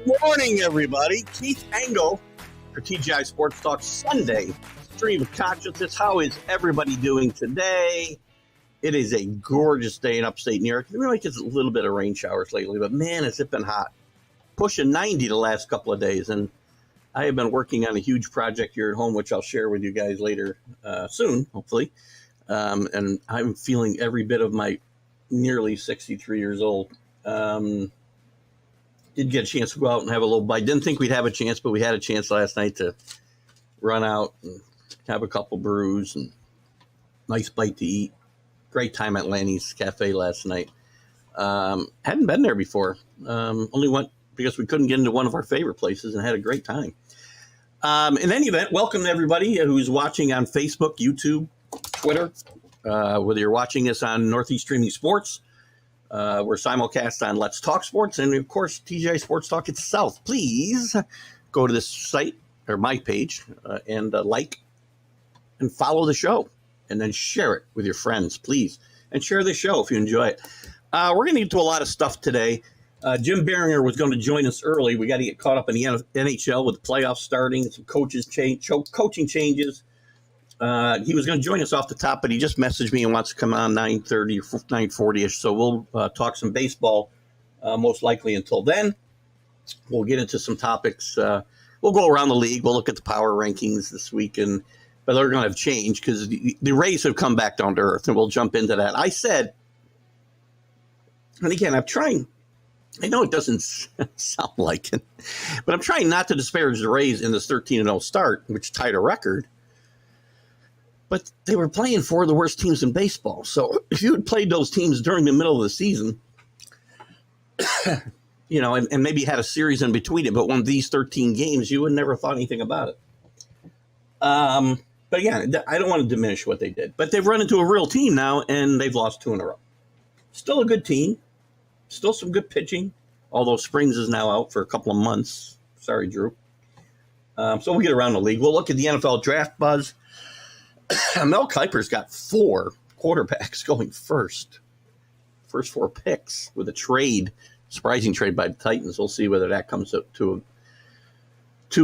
Morning, everybody. Keith Engel for TGI Sports Talk Sunday. Stream of consciousness. How is everybody doing today? It is a gorgeous day in upstate New York. It really gets a little bit of rain showers lately, but man, has it been hot. Pushing 90 the last couple of days, and I have been working on a huge project here at home, which I'll share with you guys later soon, hopefully. And I'm feeling every bit of my nearly 63 years old. Did get a chance to go out and have a little bite. Didn't think we'd have a chance, but we had a chance last night to run out and have a couple brews and nice bite to eat. Great time at Lanny's Cafe last night. Hadn't been there before. Only went because we couldn't get into one of our favorite places and had a great time. In any event, welcome to everybody who's watching on Facebook, YouTube, Twitter. Whether you're watching us on Northeast Streaming Sports, we're simulcast on Let's Talk Sports, and of course, TGI Sports Talk itself. Please go to this site or my page and like and follow the show, and then share it with your friends, please. And share the show if you enjoy it. We're going to get to a lot of stuff today. Jim Biringer was going to join us early. We got to get caught up in the NHL with the playoffs starting, some coaching changes. He was going to join us off the top, but he just messaged me and wants to come on 9:30 or 9:40ish. So we'll talk some baseball most likely until then. We'll get into some topics. We'll go around the league. We'll look at the power rankings this week, but they're going to have changed because the Rays have come back down to earth, and we'll jump into that. I said, and again, I'm trying. I know it doesn't sound like it, but I'm trying not to disparage the Rays in this 13-0 start, which tied a record. But they were playing four of the worst teams in baseball. So if you had played those teams during the middle of the season, and maybe had a series in between it, but won these 13 games, you would never thought anything about it. But again, I don't want to diminish what they did. But they've run into a real team now, and they've lost 2 in a row. Still a good team. Still some good pitching, although Springs is now out for a couple of months. Sorry, Drew. So we'll get around the league. We'll look at the NFL draft buzz. Mel Kiper's got 4 quarterbacks going first 4 picks with a surprising trade by the Titans. We'll see whether that comes up to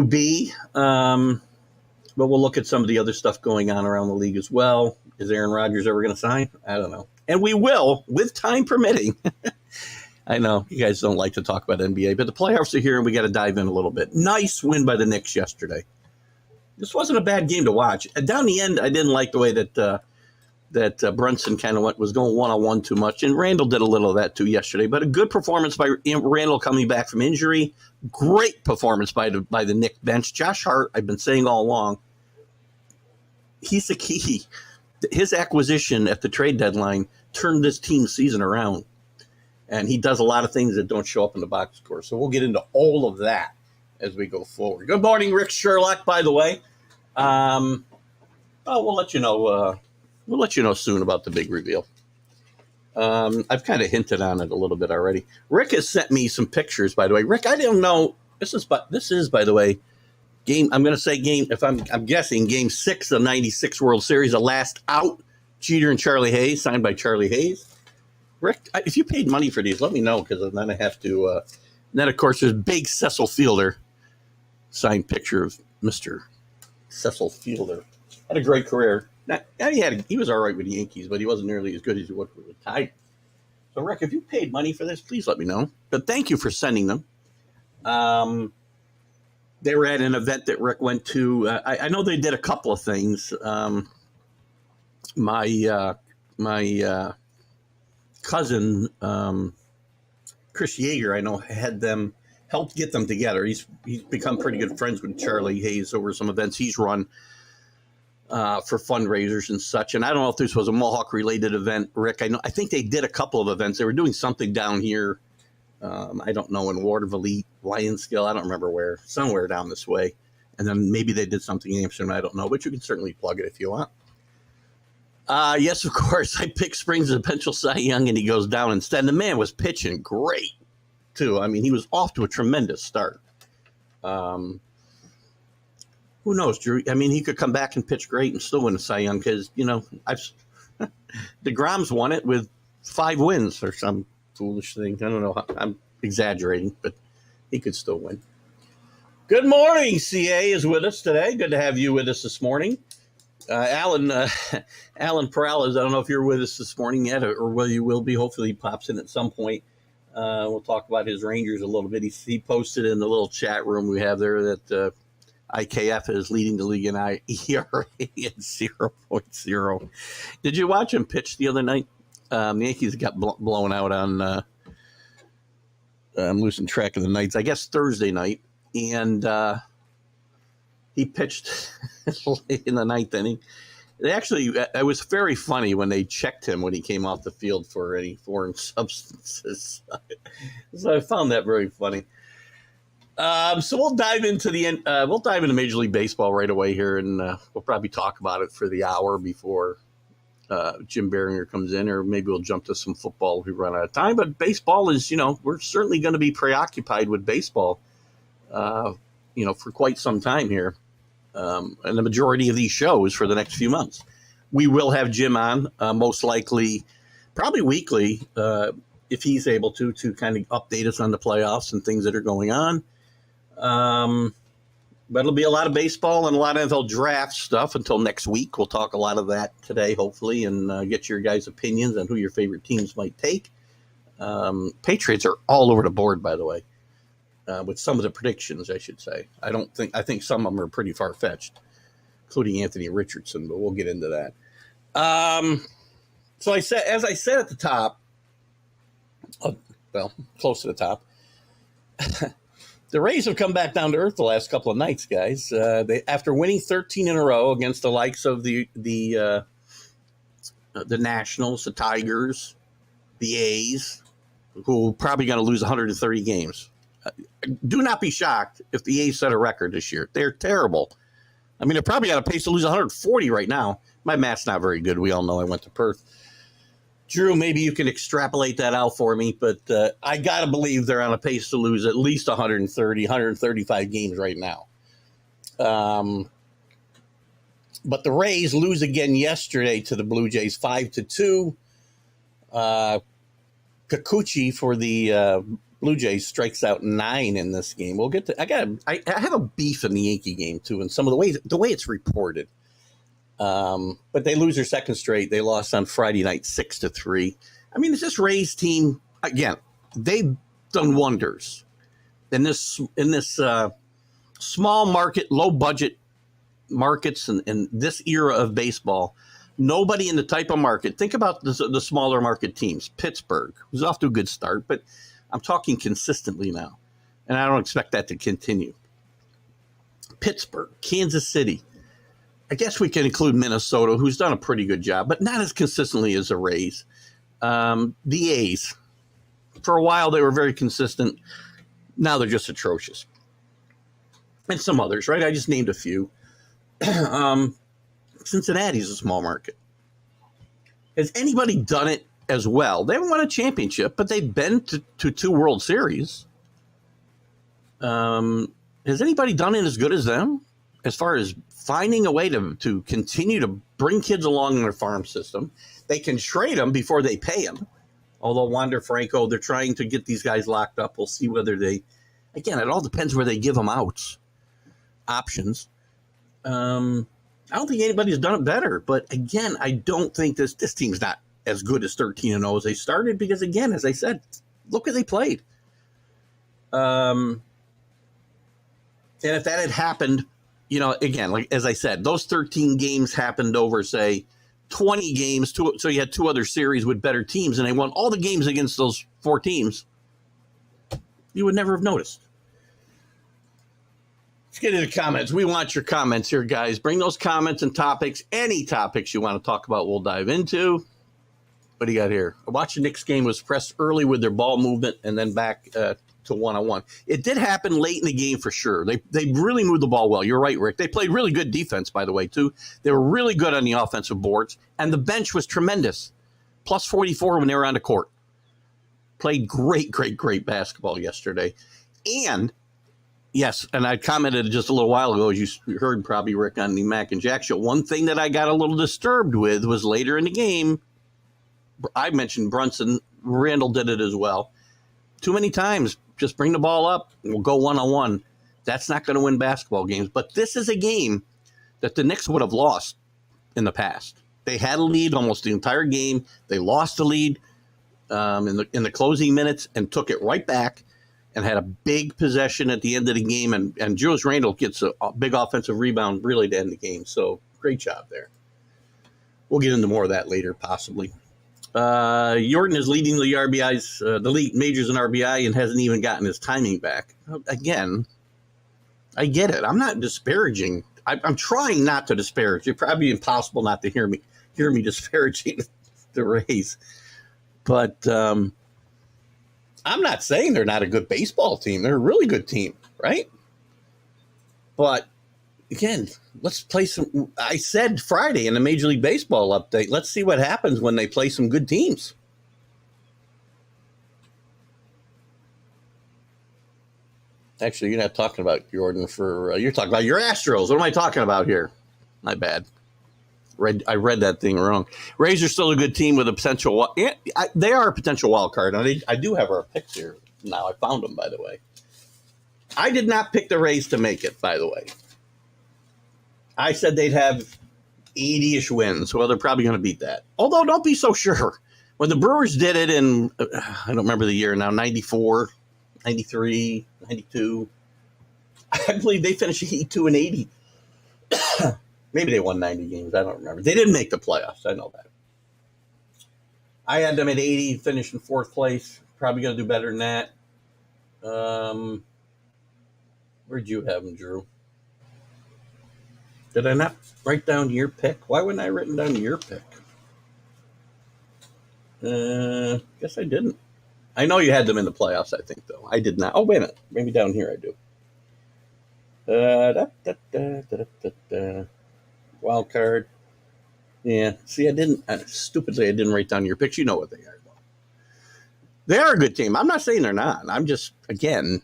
be. But we'll look at some of the other stuff going on around the league as well. Is Aaron Rodgers ever going to sign? I don't know. And we will, with time permitting. I know you guys don't like to talk about NBA, but the playoffs are here and we got to dive in a little bit. Nice win by the Knicks yesterday. This wasn't a bad game to watch. Down the end, I didn't like the way that Brunson kind of was going one-on-one too much, and Randall did a little of that too yesterday. But a good performance by Randall coming back from injury. Great performance by the Knick bench. Josh Hart, I've been saying all along, he's the key. His acquisition at the trade deadline turned this team's season around, and he does a lot of things that don't show up in the box score. So we'll get into all of that as we go forward. Good morning, Rick Sherlock, by the way. We'll let you know. We'll let you know soon about the big reveal. I've kind of hinted on it a little bit already. Rick has sent me some pictures, by the way. Rick, I didn't know this is, by the way, game. I'm going to say game. If I'm guessing game 6 of '96 World Series, the last out. Jeter and Charlie Hayes, signed by Charlie Hayes. Rick, if you paid money for these, let me know because then I have to. Then of course there's big Cecil Fielder signed picture of Mr. Cecil Fielder. Had a great career. He was all right with the Yankees, but he wasn't nearly as good as he was with the Tigers. So, Rick, if you paid money for this, please let me know. But thank you for sending them. They were at an event that Rick went to. I know they did a couple of things. My cousin, Chris Yeager, I know, had them helped get them together. He's become pretty good friends with Charlie Hayes over some events he's run for fundraisers and such. And I don't know if this was a Mohawk-related event, Rick. I think they did a couple of events. They were doing something down here. I don't know, in Waterville, Lionskill. I don't remember where. Somewhere down this way. And then maybe they did something in Amsterdam. I don't know. But you can certainly plug it if you want. Yes, of course. I picked Springs as a potential Cy Young, and he goes down instead. And the man was pitching great, too. I mean, he was off to a tremendous start. Who knows, Drew? I mean, he could come back and pitch great and still win a Cy Young because, DeGrom's won it with 5 wins or some foolish thing. I don't know. I'm exaggerating, but He could still win. Good morning. CA is with us today. Good to have you with us this morning. Alan Perales, I don't know if you're with us this morning yet, or whether you will be. Hopefully he pops in at some point. We'll talk about his Rangers a little bit. He posted in the little chat room we have there that IKF is leading the league in ERA at 0.0. Did you watch him pitch the other night? The Yankees got blown out on, I'm losing track of the nights, I guess Thursday night. And he pitched late in the ninth inning. It was very funny when they checked him when he came off the field for any foreign substances. So I found that very funny. So we'll dive into Major League Baseball right away here, and we'll probably talk about it for the hour before Jim Biringer comes in, or maybe we'll jump to some football if we run out of time. But baseball is, we're certainly going to be preoccupied with baseball, for quite some time here. And the majority of these shows for the next few months. We will have Jim on, most likely, probably weekly, if he's able to kind of update us on the playoffs and things that are going on. But it'll be a lot of baseball and a lot of NFL draft stuff until next week. We'll talk a lot of that today, hopefully, and get your guys' opinions on who your favorite teams might take. Patriots are all over the board, by the way. With some of the predictions, I should say. I think some of them are pretty far-fetched, including Anthony Richardson, but we'll get into that. So as I said at the top, close to the top, the Rays have come back down to earth the last couple of nights, guys. After winning 13 in a row against the likes of the Nationals, the Tigers, the A's, who are probably going to lose 130 games. Do not be shocked if the A's set a record this year. They're terrible. I mean, they're probably on a pace to lose 140 right now. My math's not very good. We all know I went to Perth. Drew, maybe you can extrapolate that out for me, but I got to believe they're on a pace to lose at least 130, 135 games right now. But the Rays lose again yesterday to the Blue Jays 5-2. Kikuchi for the Blue Jays strikes out 9 in this game. We'll get to. I have a beef in the Yankee game too, and some of the way it's reported. But they lose their second straight. They lost on Friday night 6-3. I mean, this Rays team again. They've done wonders in this small market, low budget markets, and this era of baseball. Nobody in the type of market. Think about the smaller market teams. Pittsburgh, who's off to a good start, but I'm talking consistently now, and I don't expect that to continue. Pittsburgh, Kansas City. I guess we can include Minnesota, who's done a pretty good job, but not as consistently as the Rays. The A's, for a while, they were very consistent. Now they're just atrocious. And some others, right? I just named a few. Cincinnati's a small market. Has anybody done it as well? They haven't won a championship, but they've been to 2 World Series. Has anybody done it as good as them? As far as finding a way to continue to bring kids along in their farm system. They can trade them before they pay them. Although Wander Franco, they're trying to get these guys locked up. We'll see whether they, again, it all depends where they give them options. I don't think anybody's done it better. But again, I don't think this team's not as good as 13-0 as they started because, again, as I said, look who they played. And if that had happened, again, like as I said, those 13 games happened over, say, 20 games. So you had 2 other series with better teams, and they won all the games against those 4 teams. You would never have noticed. Let's get into comments. We want your comments here, guys. Bring those comments and topics. Any topics you want to talk about, we'll dive into. What do you got here? I watched the Knicks game. Was pressed early with their ball movement and then back to one-on-one. It did happen late in the game for sure. They really moved the ball well. You're right, Rick. They played really good defense, by the way, too. They were really good on the offensive boards, and the bench was tremendous. Plus 44 when they were on the court. Played great, great, great basketball yesterday. And, yes, and I commented just a little while ago, as you heard probably, Rick, on the Mac and Jack show. One thing that I got a little disturbed with was later in the game, I mentioned Brunson. Randall did it as well. Too many times Just bring the ball up. And we'll go one-on-one. That's not going to win basketball games. But this is a game that the Knicks would have lost in the past. They had a lead almost the entire game. They lost the lead in the closing minutes and took it right back and had a big possession at the end of the game. And Julius Randle gets a big offensive rebound really to end the game. So great job there. We'll get into more of that later, possibly. Jordan is leading the RBIs, the league majors in RBI, and hasn't even gotten his timing back. Again, I get it. I'm not disparaging. I'm trying not to disparage. It's probably impossible not to hear me disparaging the Rays. But I'm not saying they're not a good baseball team. They're a really good team, right? But again, let's play some. I said Friday in the Major League Baseball update, let's see what happens when they play some good teams. Actually, you're not talking about Jordan you're talking about your Astros. What am I talking about here? My bad. I read that thing wrong. Rays are still a good team with a potential. They are a potential wild card. And I do have our picks here now. I found them, by the way. I did not pick the Rays to make it, by the way. I said they'd have 80-ish wins. Well, they're probably going to beat that. Although, don't be so sure. When the Brewers did it in, I don't remember the year now, 94, 93, 92, I believe they finished 82-80. Maybe they won 90 games. I don't remember. They didn't make the playoffs. I know that. I had them at 80, finished in fourth place. Probably going to do better than that. Where'd you have them, Drew? Did I not write down your pick? Why wouldn't I have written down your pick? Guess I didn't. I know you had them in the playoffs, I think, though. I did not. Oh, wait a minute. Maybe down here I do. Wild card. Yeah. See, I didn't. Stupidly, I didn't write down your picks. You know what they are, though. They are a good team. I'm not saying they're not. I'm just, again,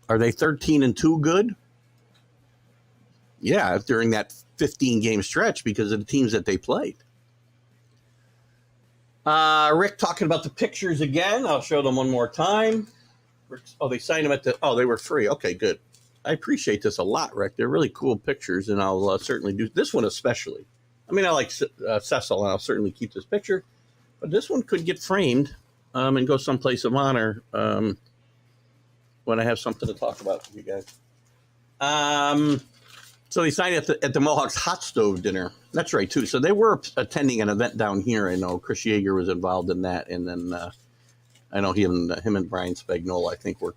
are they 13-2 good? Yeah, during that 15-game stretch because of the teams that they played. Rick talking about the pictures again. I'll show them one more time. They signed them they were free. Okay, good. I appreciate this a lot, Rick. They're really cool pictures, and I'll certainly do this one especially. I mean, I like Cecil, and I'll certainly keep this picture. But this one could get framed and go someplace of honor when I have something to talk about with you guys. So they signed at the Mohawks hot stove dinner. That's right, too. So they were attending an event down here. I know Chris Yeager was involved in that. And then I know him and Brian Spagnola, I think, were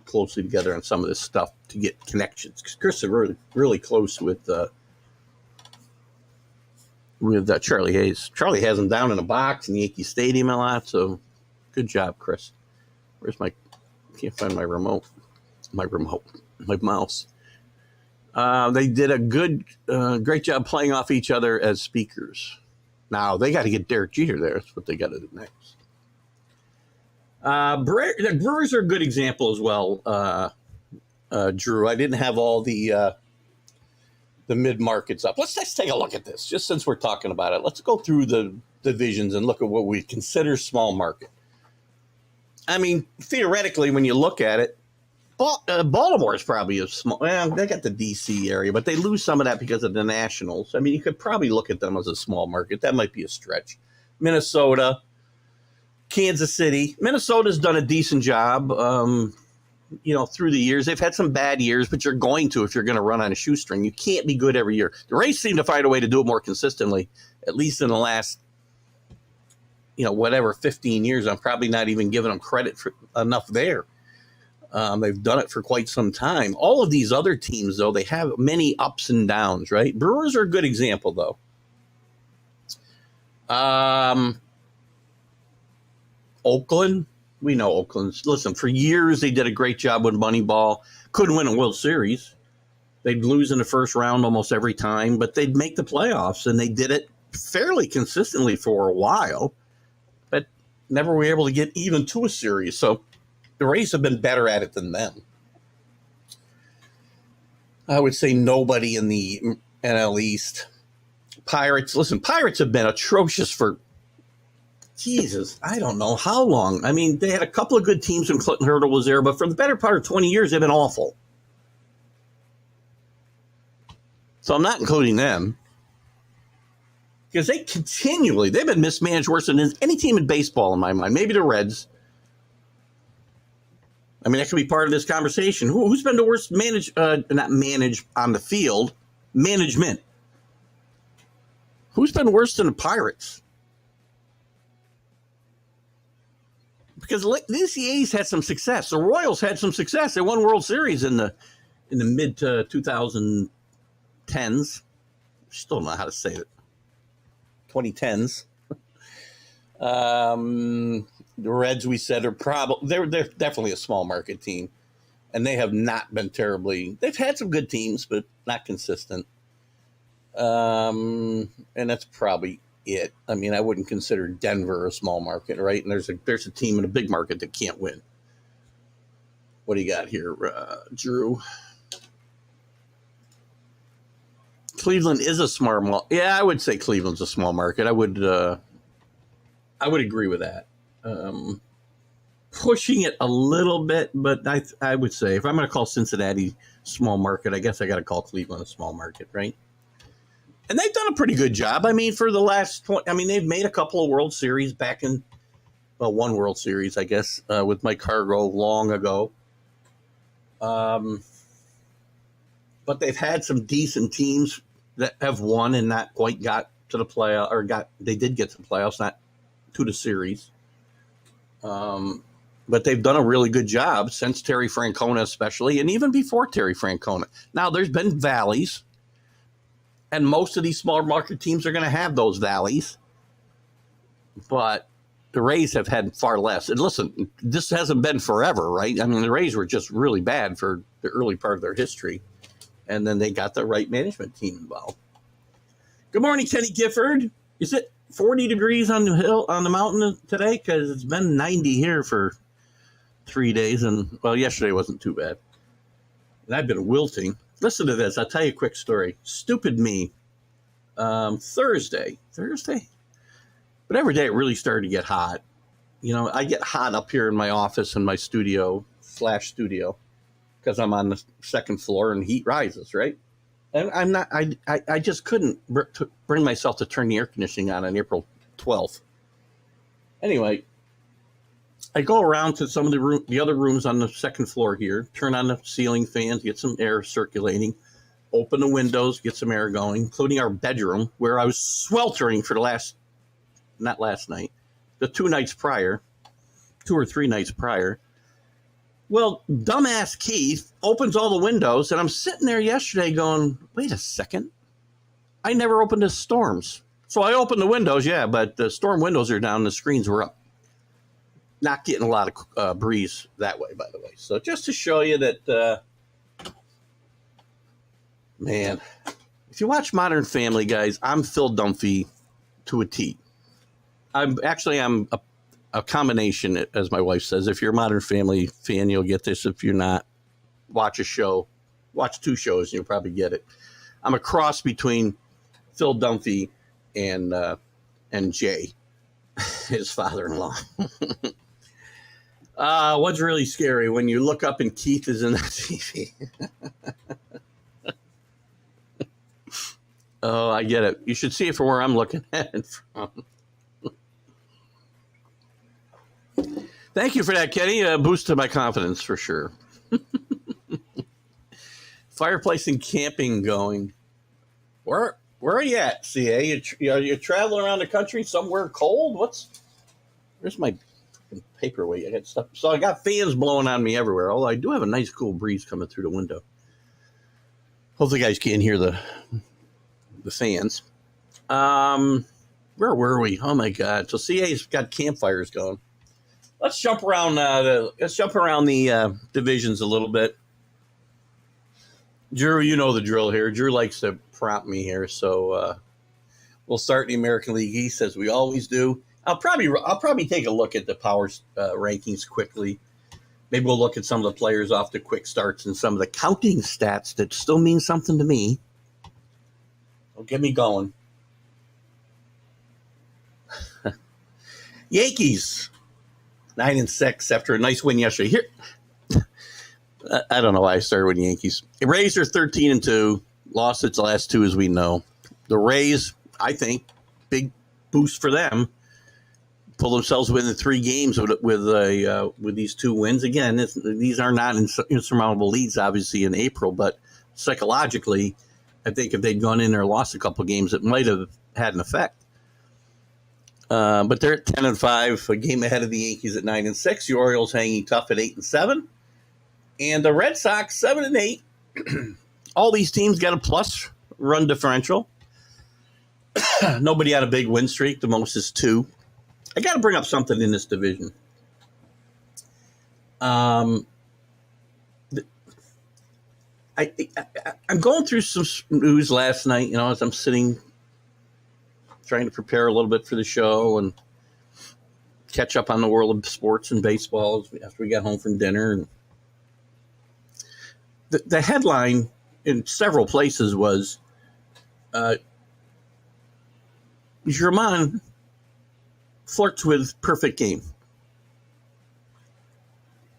closely together on some of this stuff to get connections. Because Chris is really, really close with Charlie Hayes. Charlie has him down in a box in Yankee Stadium a lot. So good job, Chris. I can't find my remote. My mouse. They did a great job playing off each other as speakers. Now, they got to get Derek Jeter there. That's what they got to do next. The Brewers are a good example as well, Drew. I didn't have all the mid-markets up. Let's just take a look at this, just since we're talking about it. Let's go through the divisions and look at what we consider small market. I mean, theoretically, when you look at it, Baltimore is probably a small. Well, they got the D.C. area, but they lose some of that because of the Nationals. I mean, you could probably look at them as a small market. That might be a stretch. Minnesota, Kansas City. Minnesota's done a decent job, through the years. They've had some bad years, but you're going to if you're going to run on a shoestring. You can't be good every year. The Rays seem to find a way to do it more consistently, at least in the last, 15 years. I'm probably not even giving them credit for enough there. They've done it for quite some time. All of these other teams, though, they have many ups and downs, right? Brewers are a good example, though. Oakland, we know Oakland. Listen, for years they did a great job with Moneyball. Couldn't win a World Series. They'd lose in the first round almost every time, but they'd make the playoffs, and they did it fairly consistently for a while, but never were able to get even to a series. So the Rays have been better at it than them. I would say nobody in the NL East. Pirates have been atrocious for Jesus, I don't know how long. I mean, they had a couple of good teams when Clinton Hurdle was there, but for the better part of 20 years, they've been awful. So I'm not including them. Because they've been mismanaged worse than any team in baseball in my mind. Maybe the Reds. I mean, that could be part of this conversation. Who's been the worst not managed on the field, management? Who's been worse than the Pirates? Because these A's had some success. The Royals had some success. They won World Series in the mid 2010s. Still don't know how to say it. 2010s. The Reds, we said, they're definitely a small market team, and they have not been terribly. They've had some good teams, but not consistent. And that's probably it. I mean, I wouldn't consider Denver a small market, right? And there's a team in a big market that can't win. What do you got here, Drew? Cleveland is a small market. Yeah, I would say Cleveland's a small market. I would agree with that. Pushing it a little bit, but I would say if I'm going to call Cincinnati small market, I guess I got to call Cleveland a small market, right? And they've done a pretty good job. I mean, for the last 20, I mean, they've made a couple of World Series back in, well, one World Series, I guess, with Mike Hargrove long ago. But they've had some decent teams that have won and not quite got to the playoff, they did get to the playoffs, not to the series. But they've done a really good job since Terry Francona, especially, and even before Terry Francona. Now, there's been valleys, and most of these small market teams are going to have those valleys. But the Rays have had far less. And listen, this hasn't been forever, right? I mean, the Rays were just really bad for the early part of their history, and then they got the right management team involved. Good morning, Kenny Gifford. Is it 40 degrees on the mountain today? Because it's been 90 here for 3 days, and well, yesterday wasn't too bad. And I've been wilting. Listen to this. I'll tell you a quick story. Stupid me. Thursday, whatever day it really started to get hot. You know, I get hot up here in my office in my studio, Flash studio, because I'm on the second floor and heat rises, right? And I just couldn't bring myself to turn the air conditioning on April 12th. Anyway, I go around to some of the other rooms on the second floor here, turn on the ceiling fans, get some air circulating, open the windows, get some air going, including our bedroom, where I was sweltering for the 2 or 3 nights prior. Well, dumbass Keith opens all the windows, and I'm sitting there yesterday going, wait a second. I never opened the storms. So I opened the windows, yeah, but the storm windows are down, the screens were up. Not getting a lot of breeze that way, by the way. So just to show you that, man, if you watch Modern Family, guys, I'm Phil Dunphy to a T. I'm a combination, as my wife says. If you're a Modern Family fan, you'll get this. If you're not, watch 2 shows, and you'll probably get it. I'm a cross between Phil Dunphy and Jay, his father-in-law. What's really scary when you look up and Keith is in the TV. Oh, I get it. You should see it from where I'm looking at it from. Thank you for that, Kenny. A boost to my confidence for sure. Fireplace and camping going. Where are you at, CA? You traveling around the country somewhere cold? Where's my paperweight? I got stuff. So I got fans blowing on me everywhere. Although I do have a nice cool breeze coming through the window. Hopefully, you guys can't hear the fans. Where were we? Oh my God! So CA's got campfires going. Let's jump around the divisions a little bit. Drew, you know the drill here. Drew likes to prompt me here, so we'll start the American League East as we always do. I'll probably take a look at the power rankings quickly. Maybe we'll look at some of the players off the quick starts and some of the counting stats that still mean something to me. Don't get me going. Yankees 9-6 after a nice win yesterday. Here, I don't know why I started with the Yankees. The Rays are 13-2, lost its last two, as we know. The Rays, I think, big boost for them. Pull themselves within 3 games with these 2 wins. Again, these are not insurmountable leads, obviously, in April, but psychologically, I think if they'd gone in there and lost a couple games, it might have had an effect. But they're at 10-5, a game ahead of the Yankees at 9-6. The Orioles hanging tough at 8-7, and the Red Sox 7-8. All these teams got a plus run differential. Nobody had a big win streak. The most is 2. I got to bring up something in this division. I'm going through some news last night, as I'm sitting trying to prepare a little bit for the show and catch up on the world of sports and baseball after we got home from dinner. And the headline in several places was German flirts with perfect game.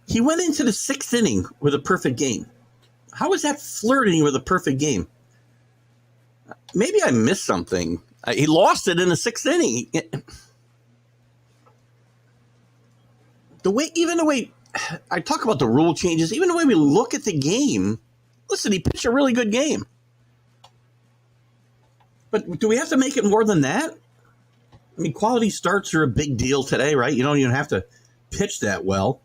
He went into the 6th inning with a perfect game. How is that flirting with a perfect game? Maybe I missed something. He lost it in the 6th inning. The way I talk about the rule changes, even the way we look at the game. Listen, he pitched a really good game. But do we have to make it more than that? I mean, quality starts are a big deal today, right? You don't even have to pitch that well.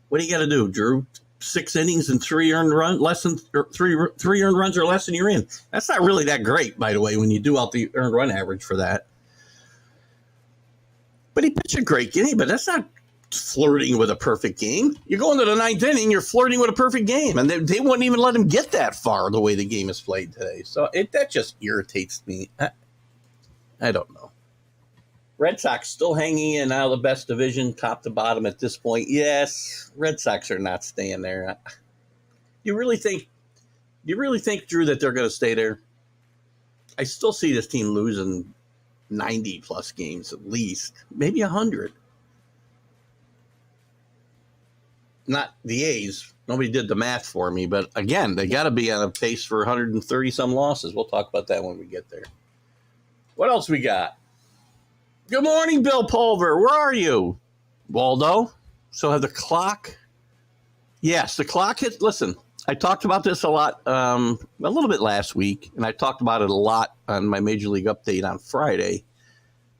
What do you got to do, Drew? 6 innings and 3 earned runs, three earned runs or less, and you're in. That's not really that great, by the way, when you do out the earned run average for that. But he pitched a great game, but that's not flirting with a perfect game. You go into the 9th inning, you're flirting with a perfect game, and they wouldn't even let him get that far the way the game is played today. So that just irritates me. I don't know. Red Sox still hanging in out of the best division, top to bottom at this point. Yes, Red Sox are not staying there. You really think, Drew, that they're going to stay there? I still see this team losing 90-plus games at least, maybe 100. Not the A's. Nobody did the math for me, but again, they got to be on a pace for 130-some losses. We'll talk about that when we get there. What else we got? Good morning, Bill Pulver. Where are you? Waldo? So have the clock? Yes, the clock hit. Listen, I talked about this a lot, a little bit last week, and I talked about it a lot on my Major League Update on Friday.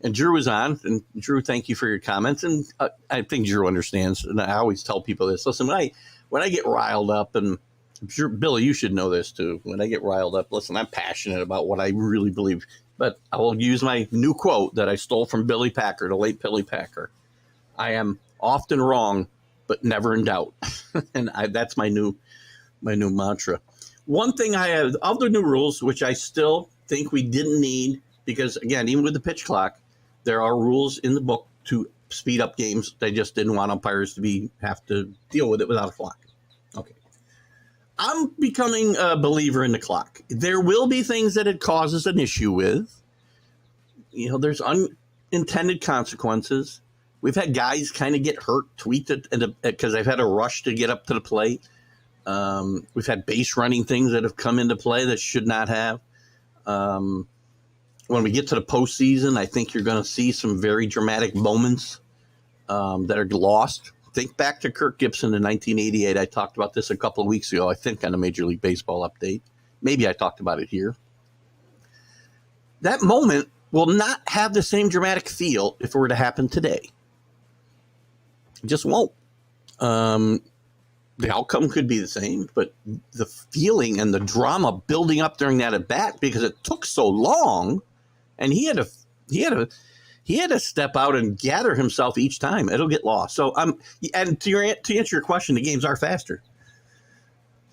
And Drew was on. And Drew, thank you for your comments. And I think Drew understands. And I always tell people this. Listen, when I get riled up, and I'm sure, Billy, you should know this too. When I get riled up, listen, I'm passionate about what I really believe. But I will use my new quote that I stole from Billy Packer, the late Billy Packer. I am often wrong, but never in doubt. And that's my new mantra. One thing I have, of the new rules, which I still think we didn't need, because, again, even with the pitch clock, there are rules in the book to speed up games. They just didn't want umpires to have to deal with it without a clock. Okay. I'm becoming a believer in the clock. There will be things that it causes an issue with. There's unintended consequences. We've had guys kind of get hurt, tweaked because they've had a rush to get up to the plate. We've had base running things that have come into play that should not have. When we get to the postseason, I think you're going to see some very dramatic moments that are lost. Think back to Kirk Gibson in 1988. I talked about this a couple of weeks ago, I think, on a Major League Baseball update. Maybe I talked about it here. That moment will not have the same dramatic feel if it were to happen today. It just won't. The outcome could be the same, but the feeling and the drama building up during that at bat, because it took so long, and he had to step out and gather himself each time. It'll get lost. So and to answer your question, the games are faster.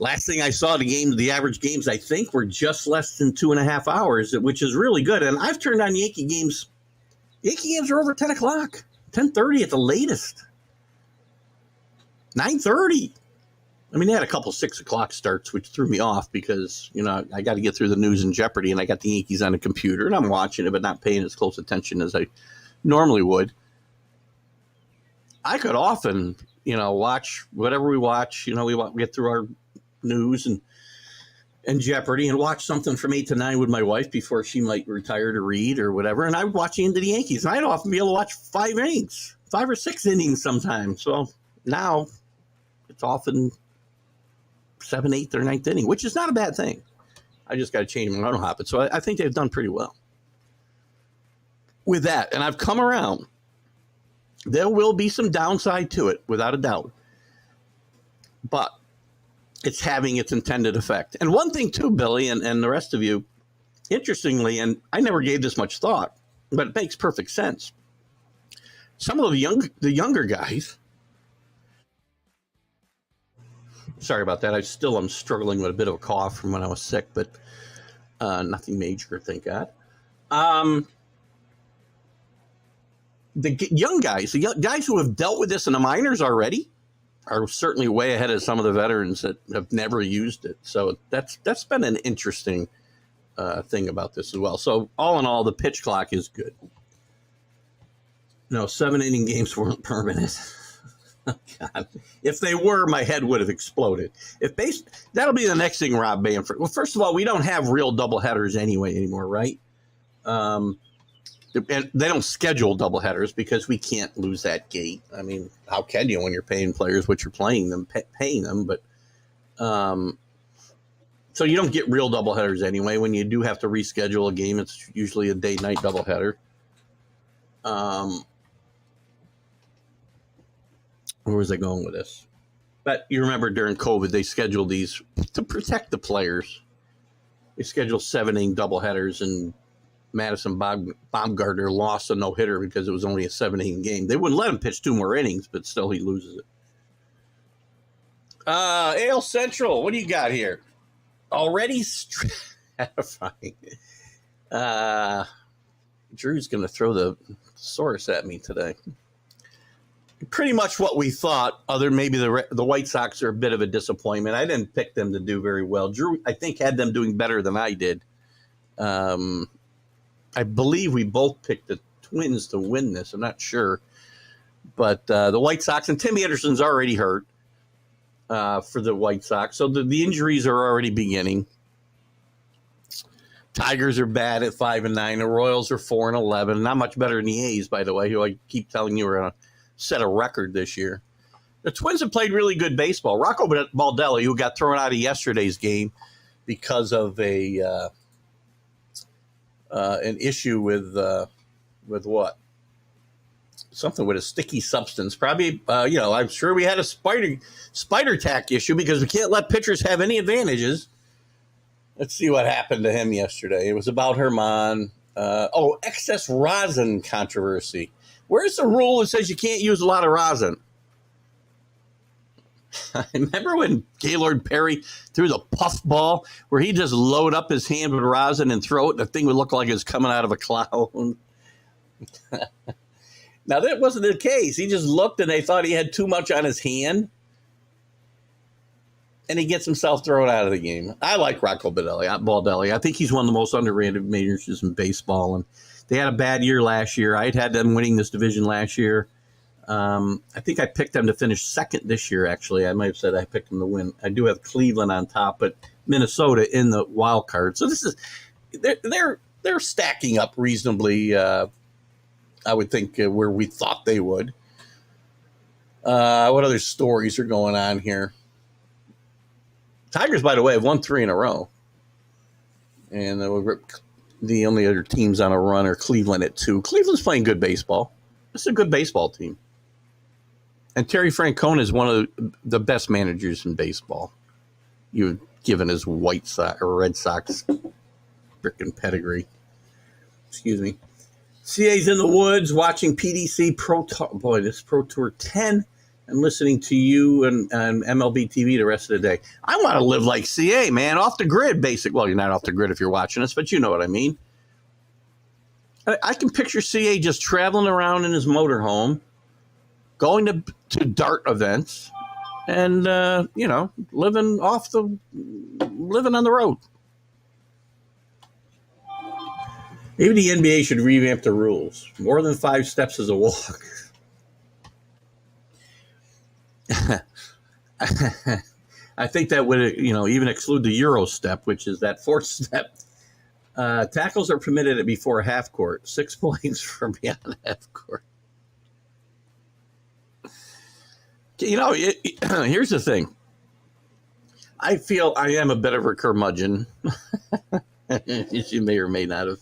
Last thing I saw, the average games, I think, were just less than 2.5 hours, which is really good. And I've turned on Yankee games. Yankee games are over 10 o'clock, 10:30 at the latest, 9:30. I mean, they had a couple 6 o'clock starts, which threw me off because, I got to get through the news and Jeopardy, and I got the Yankees on the computer, and I'm watching it, but not paying as close attention as I normally would. I could often, watch whatever we watch. We get through our news and Jeopardy and watch something from 8 to 9 with my wife before she might retire to read or whatever. And I would watch into the Yankees. And I'd often be able to watch 5 or 6 innings sometimes. So now it's often 7th, 8th, or 9th inning, which is not a bad thing. I just got to change my run habit. So I think they've done pretty well with that. And I've come around. There will be some downside to it, without a doubt. But it's having its intended effect. And one thing too, Billy, and the rest of you, interestingly, and I never gave this much thought, but it makes perfect sense. Some of the younger guys, sorry about that. I'm struggling with a bit of a cough from when I was sick, but nothing major, thank God. The young guys, guys who have dealt with this in the minors already, are certainly way ahead of some of the veterans that have never used it. So that's been an interesting thing about this as well. So all in all, the pitch clock is good. No, 7-inning games weren't permanent. Oh, God. If they were, my head would have exploded. That'll be the next thing Rob Manfred. Well, first of all, we don't have real doubleheaders anymore, right? And they don't schedule doubleheaders because we can't lose that gate. I mean, how can you when you're paying players what you're paying them? But so you don't get real doubleheaders anyway. When you do have to reschedule a game, it's usually a day-night doubleheader. Where was I going with this? But you remember during COVID, they scheduled these to protect the players. They scheduled 7-inning doubleheaders, and Madison Bumgarner lost a no-hitter because it was only a 7-inning game. They wouldn't let him pitch 2 more innings, but still he loses it. AL Central, what do you got here? Already stratifying. Drew's going to throw the source at me today. Pretty much what we thought, other maybe the White Sox are a bit of a disappointment. I didn't pick them to do very well. Drew, I think, had them doing better than I did. I believe we both picked the Twins to win this. I'm not sure. But the White Sox, and Tim Anderson's already hurt for the White Sox. So the injuries are already beginning. Tigers are bad at 5-9. The Royals are 4-11. Not much better than the A's, by the way, who I keep telling you are going to set a record this year. The Twins have played really good baseball. Rocco Baldelli, who got thrown out of yesterday's game because of an issue with what? Something with a sticky substance. Probably, I'm sure we had a spider tack issue because we can't let pitchers have any advantages. Let's see what happened to him yesterday. It was about Herman. Excess rosin controversy. Where's the rule that says you can't use a lot of rosin? I remember when Gaylord Perry threw the puff ball where he just load up his hand with rosin and throw it, and the thing would look like it was coming out of a cloud. Now, that wasn't the case. He just looked, and they thought he had too much on his hand, and he gets himself thrown out of the game. I like Rocco Baldelli. I think he's one of the most underrated managers in baseball, and they had a bad year last year. I had them winning this division last year. I think I picked them to finish second this year, actually. I might have said I picked them to win. I do have Cleveland on top, but Minnesota in the wild card. So they're stacking up reasonably, I would think, where we thought they would. What other stories are going on here? Tigers, by the way, have won 3 in a row. And the only other teams on a run are Cleveland at 2. Cleveland's playing good baseball. It's a good baseball team. And Terry Francona is one of the best managers in baseball. You've given his White Sox or Red Sox freaking pedigree. Excuse me. CA's in the woods watching PDC Pro Tour. Boy, this Pro Tour 10 and listening to you and MLB TV the rest of the day. I want to live like CA, man, off the grid, basic. Well, you're not off the grid if you're watching us, but you know what I mean. I can picture CA just traveling around in his motorhome, going to dart events, and living on the road. Maybe the NBA should revamp the rules. More than 5 steps is a walk. I think that would, even exclude the Euro step, which is that fourth step. Tackles are permitted at before half court. 6 points from beyond half court. Here's the thing. I feel I am a bit of a curmudgeon, as you may or may not have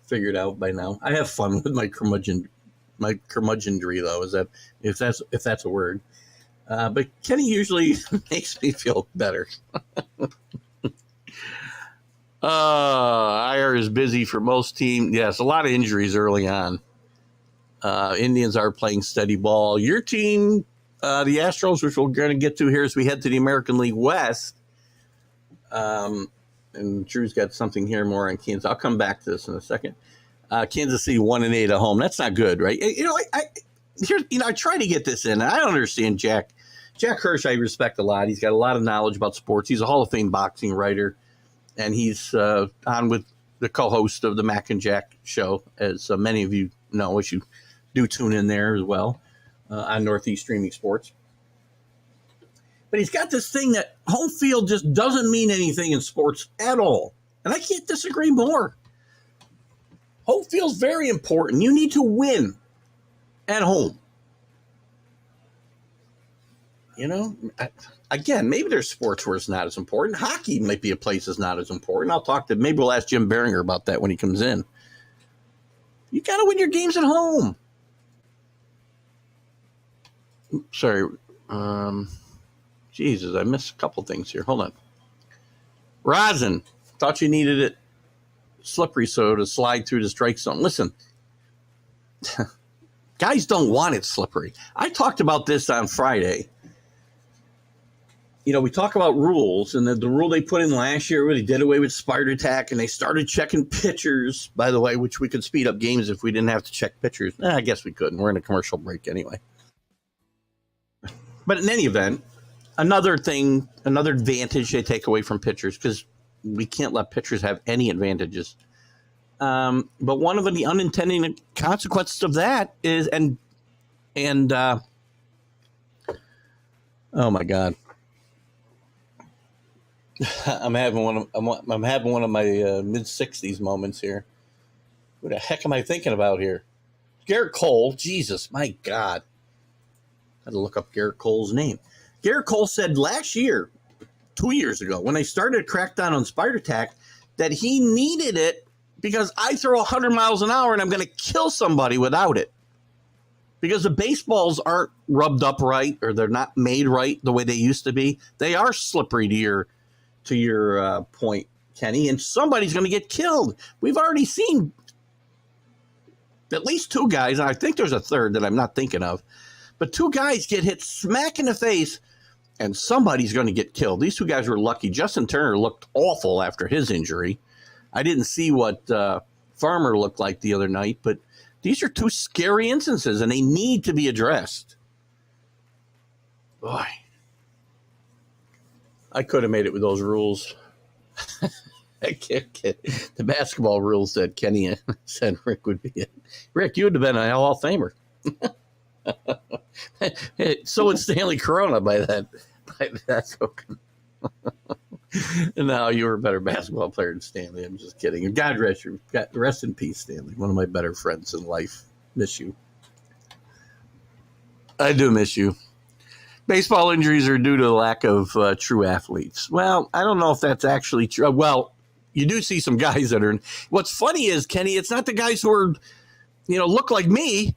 figured out by now. I have fun with my curmudgeonry, though. Is that if that's a word? But Kenny usually makes me feel better. IR is busy for most teams. Yes, a lot of injuries early on. Indians are playing steady ball. Your team, the Astros, which we're going to get to here as we head to the American League West. And Drew's got something here more on Kansas. I'll come back to this in a second. Kansas City 1-8 at home. That's not good, right? I try to get this in. I don't understand Jack Hirsch. I respect a lot. He's got a lot of knowledge about sports. He's a Hall of Fame boxing writer, and he's on with the co-host of the Mac and Jack show, as many of you know, as you do tune in there as well on Northeast Streaming Sports. But he's got this thing that home field just doesn't mean anything in sports at all. And I can't disagree more. Home field's very important. You need to win at home. Again, maybe there's sports where it's not as important. Hockey might be a place that's not as important. Maybe we'll ask Jim Biringer about that when he comes in. You got to win your games at home. Sorry. Jesus, I missed a couple things here. Hold on. Rosin, thought you needed it slippery so to slide through the strike zone. Listen, guys don't want it slippery. I talked about this on Friday. We talk about rules, and the rule they put in last year where they did away with spider tack, and they started checking pitchers, by the way, which we could speed up games if we didn't have to check pitchers. I guess we couldn't. We're in a commercial break anyway. But in any event, another advantage they take away from pitchers, because we can't let pitchers have any advantages. But one of the unintended consequences of that is, oh my God, I'm having one of my mid-60s moments here. What the heck am I thinking about here? Garrett Cole, Jesus, my God. I had to look up Garrett Cole's name. Garrett Cole said last year, 2 years ago, when they started to crack down on spider tack, that he needed it because I throw 100 miles an hour and I'm going to kill somebody without it. Because the baseballs aren't rubbed up right, or they're not made right the way they used to be. They are slippery to your point, Kenny, and somebody's going to get killed. We've already seen at least two guys, and I think there's a third that I'm not thinking of, but two guys get hit smack in the face, and somebody's going to get killed. These two guys were lucky. Justin Turner looked awful after his injury. I didn't see what Farmer looked like the other night, but these are two scary instances, and they need to be addressed. Boy, I could have made it with those rules. I can't get the basketball rules that Kenny said Rick would be in. Rick, you would have been a Hall of Famer. So would Stanley Corona by that token. No, you were a better basketball player than Stanley. I'm just kidding. God rest in peace, Stanley. One of my better friends in life. Miss you. I do miss you. Baseball injuries are due to the lack of true athletes. Well, I don't know if that's actually true. Well, you do see some guys that are. What's funny is, Kenny, it's not the guys who are, look like me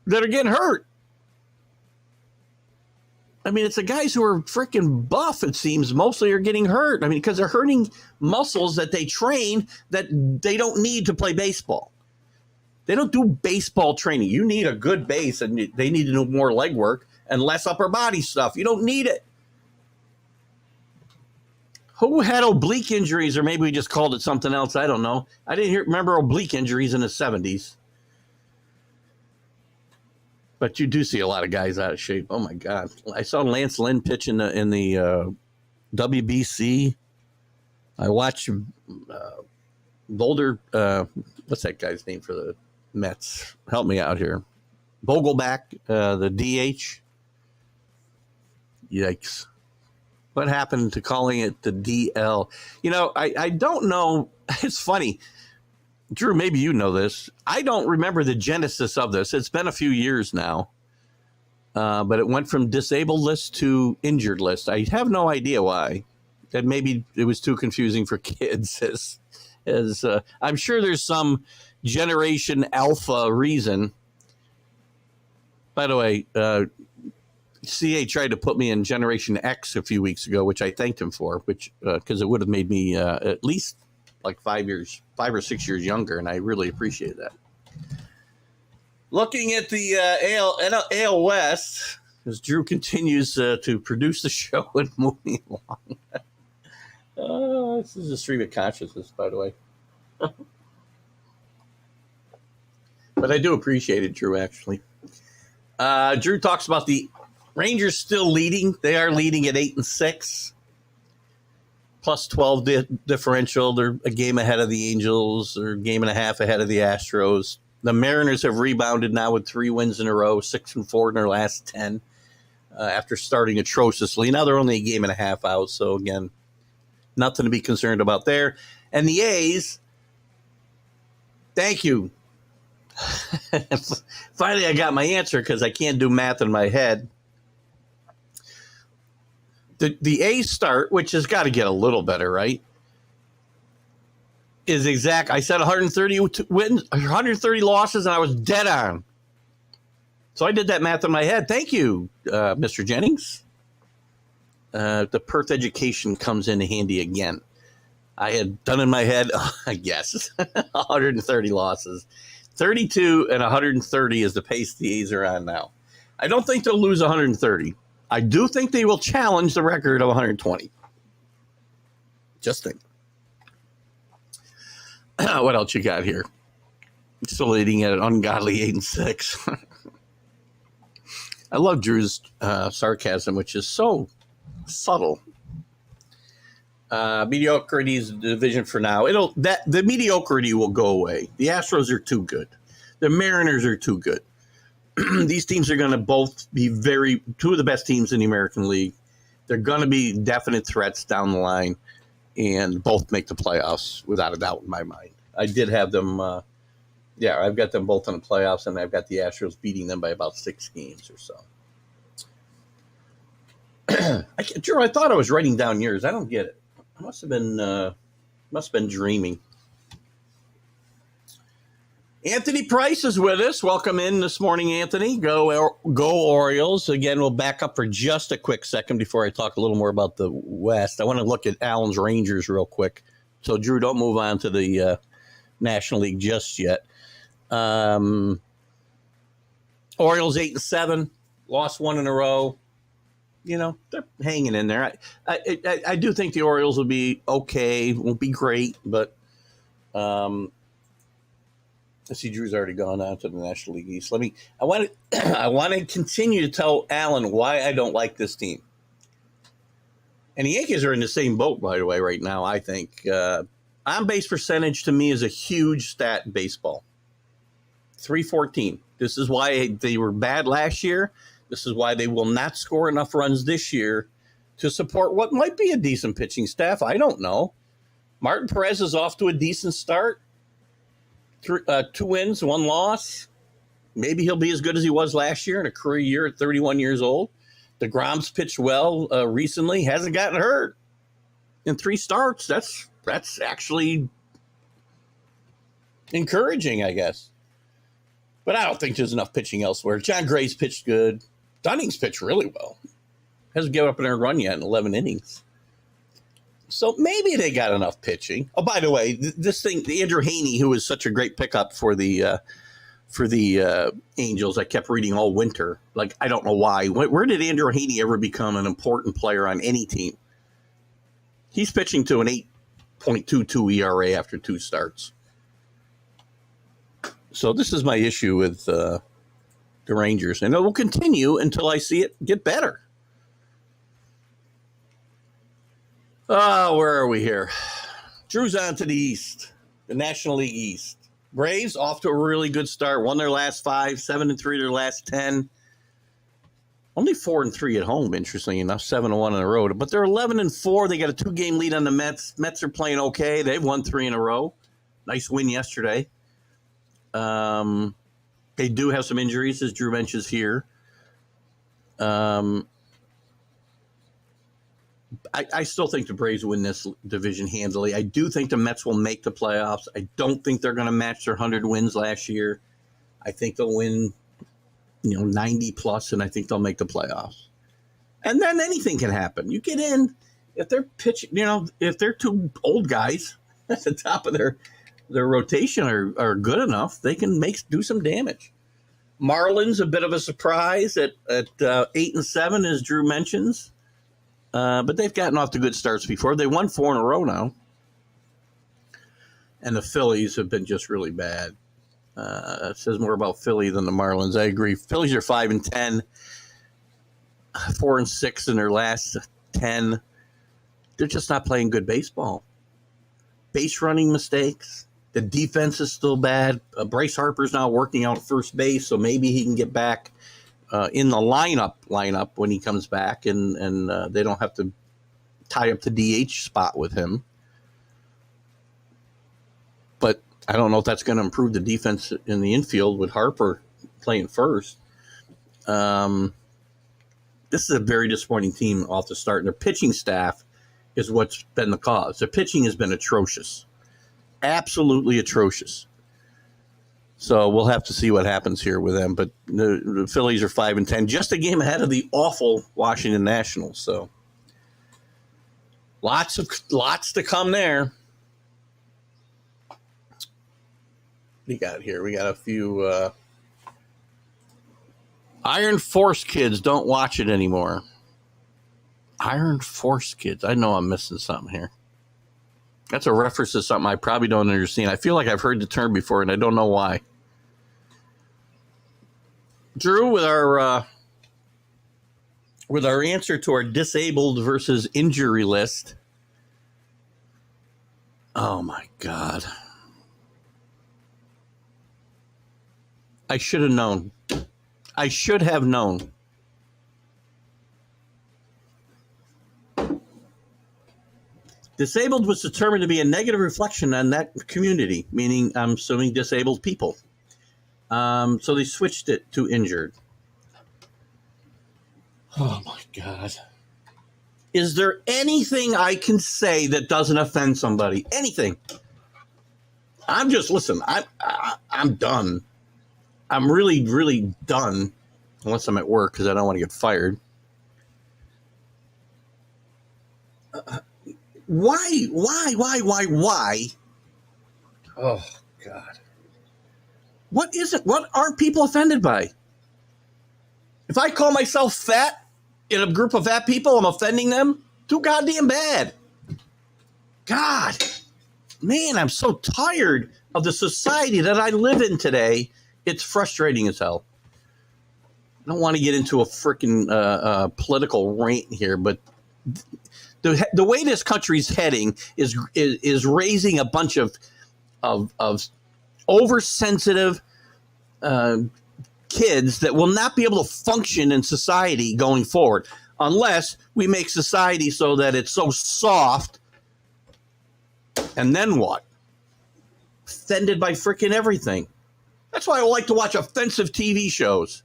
that are getting hurt. I mean, it's the guys who are freaking buff, it seems, mostly are getting hurt. I mean, because they're hurting muscles that they train that they don't need to play baseball. They don't do baseball training. You need a good base, and they need to do more leg work and less upper body stuff. You don't need it. Who had oblique injuries, or maybe we just called it something else? I don't know. I didn't remember oblique injuries in the 70s. But you do see a lot of guys out of shape. Oh, my God. I saw Lance Lynn pitch in the WBC. I watched Boulder. What's that guy's name for the Mets? Help me out here. Vogelback, the DH. Yikes. What happened to calling it the DL? I don't know. It's funny. Drew, maybe you know this. I don't remember the genesis of this. It's been a few years now. But it went from disabled list to injured list. I have no idea why. And maybe it was too confusing for kids. As I'm sure there's some Generation Alpha reason. By the way, CA tried to put me in Generation X a few weeks ago, which I thanked him for, because it would have made me at least like 5 or 6 years younger, and I really appreciate that. Looking at the AL West, as Drew continues to produce the show and moving along. This is a stream of consciousness, by the way. But I do appreciate it, Drew, actually. Drew talks about the Rangers still leading. They are leading at 8-6. Plus 12 differential. They're a game ahead of the Angels. They're a game and a half ahead of the Astros. The Mariners have rebounded now with 3 wins in a row, 6-4 in their last 10 after starting atrociously. Now they're only a game and a half out, so again, nothing to be concerned about there. And the A's, thank you. Finally, I got my answer because I can't do math in my head. The A's start, which has got to get a little better, right? Is exact. I said 130 wins, 130 losses, and I was dead on. So I did that math in my head. Thank you, Mr. Jennings. The Perth education comes in handy again. I had done in my head, yes, 130 losses. 32 and 130 is the pace the A's are on now. I don't think they'll lose 130. I do think they will challenge the record of 120. Just think. What else you got here? Still leading at an ungodly 8-6. I love Drew's sarcasm, which is so subtle. Mediocrity is the division for now. The mediocrity will go away. The Astros are too good. The Mariners are too good. These teams are going to both be two of the best teams in the American League. They're going to be definite threats down the line, and both make the playoffs without a doubt in my mind. I did have them. I've got them both in the playoffs, and I've got the Astros beating them by about 6 games or so. Drew, I thought I was writing down yours. I don't get it. I must have been dreaming. Anthony Price is with us. Welcome in this morning, Anthony. Go Orioles. Again, we'll back up for just a quick second before I talk a little more about the West. I want to look at Allen's Rangers real quick. So, Drew, don't move on to the National League just yet. Orioles 8-7, lost 1 in a row. They're hanging in there. I do think the Orioles will be okay. Won't be great, but I see Drew's already gone on to the National League East. I want to continue to tell Alan why I don't like this team. And the Yankees are in the same boat, by the way, right now, I think. On-base percentage, to me, is a huge stat in baseball. 314. This is why they were bad last year. This is why they will not score enough runs this year to support what might be a decent pitching staff. I don't know. Martin Perez is off to a decent start. 2 wins, 1 loss. Maybe he'll be as good as he was last year in a career year at 31 years old. DeGrom's pitched well recently. Hasn't gotten hurt in 3 starts. That's actually encouraging, I guess. But I don't think there's enough pitching elsewhere. John Gray's pitched good. Dunning's pitched really well. Hasn't given up an earned run yet in 11 innings. So maybe they got enough pitching. Oh, by the way, Andrew Haney, who was such a great pickup for the Angels, I kept reading all winter. Like, I don't know why. Where did Andrew Haney ever become an important player on any team? He's pitching to an 8.22 ERA after 2 starts. So this is my issue with the Rangers, and it will continue until I see it get better. Oh, where are we here? Drew's on to the East, the National League East. Braves off to a really good start. Won their last 5, 7-3 their last 10. Only 4-3 at home, interestingly enough, 7-1 on the road. But they're 11-4. They got a 2-game lead on the Mets. Mets are playing okay. They've won 3 in a row. Nice win yesterday. They do have some injuries, as Drew mentions here. I still think the Braves win this division handily. I do think the Mets will make the playoffs. I don't think they're going to match their 100 wins last year. I think they'll win, 90 plus, and I think they'll make the playoffs. And then anything can happen. You get in, if they're pitching, if they're two old guys at the top of their rotation are good enough, they can do some damage. Marlins, a bit of a surprise at 8-7, as Drew mentions. But they've gotten off to good starts before. They won 4 in a row now. And the Phillies have been just really bad. It says more about Philly than the Marlins. I agree. Phillies are 5-10, 4-6 in their last 10. They're just not playing good baseball. Base running mistakes. The defense is still bad. Bryce Harper's now working out at first base, so maybe he can get back in the lineup when he comes back, and they don't have to tie up the DH spot with him. But I don't know if that's going to improve the defense in the infield with Harper playing first. This is a very disappointing team off the start, and their pitching staff is what's been the cause. Their pitching has been atrocious, absolutely atrocious. So we'll have to see what happens here with them. But the Phillies are 5-10, just a game ahead of the awful Washington Nationals. So lots to come there. What do you got here? We got a few Iron Force kids don't watch it anymore. Iron Force kids. I know I'm missing something here. That's a reference to something I probably don't understand. I feel like I've heard the term before, and I don't know why. Drew, with our answer to our disabled versus injury list. Oh my God. I should have known. I should have known. Disabled was determined to be a negative reflection on that community, meaning I'm assuming disabled people. So they switched it to injured. Oh my God. Is there anything I can say that doesn't offend somebody? Anything? I'm done. I'm really, really done. Unless I'm at work because I don't want to get fired. Why? Oh, God. What is it? What are people offended by? If I call myself fat in a group of fat people, I'm offending them? Too goddamn bad. God. Man, I'm so tired of the society that I live in today. It's frustrating as hell. I don't want to get into a freaking political rant here, but the way this country's heading is raising a bunch of oversensitive kids that will not be able to function in society going forward unless we make society so that it's so soft. And then what? Offended by freaking everything. That's why I like to watch offensive TV shows.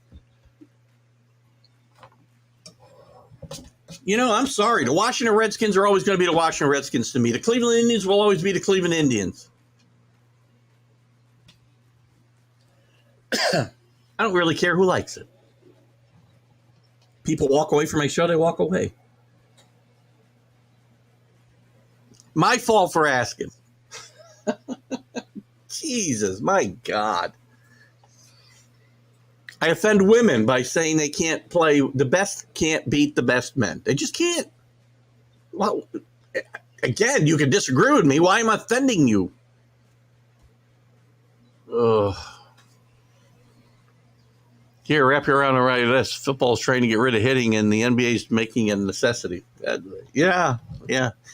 I'm sorry. The Washington Redskins are always going to be the Washington Redskins to me. The Cleveland Indians will always be the Cleveland Indians. I don't really care who likes it. People walk away from my show, they walk away. My fault for asking. Jesus, my God. I offend women by saying they can't play. The best can't beat the best men. They just can't. Well, again, you can disagree with me. Why am I offending you? Ugh. Here, wrap your arm around this. Football's trying to get rid of hitting, and the NBA's making a necessity. Yeah.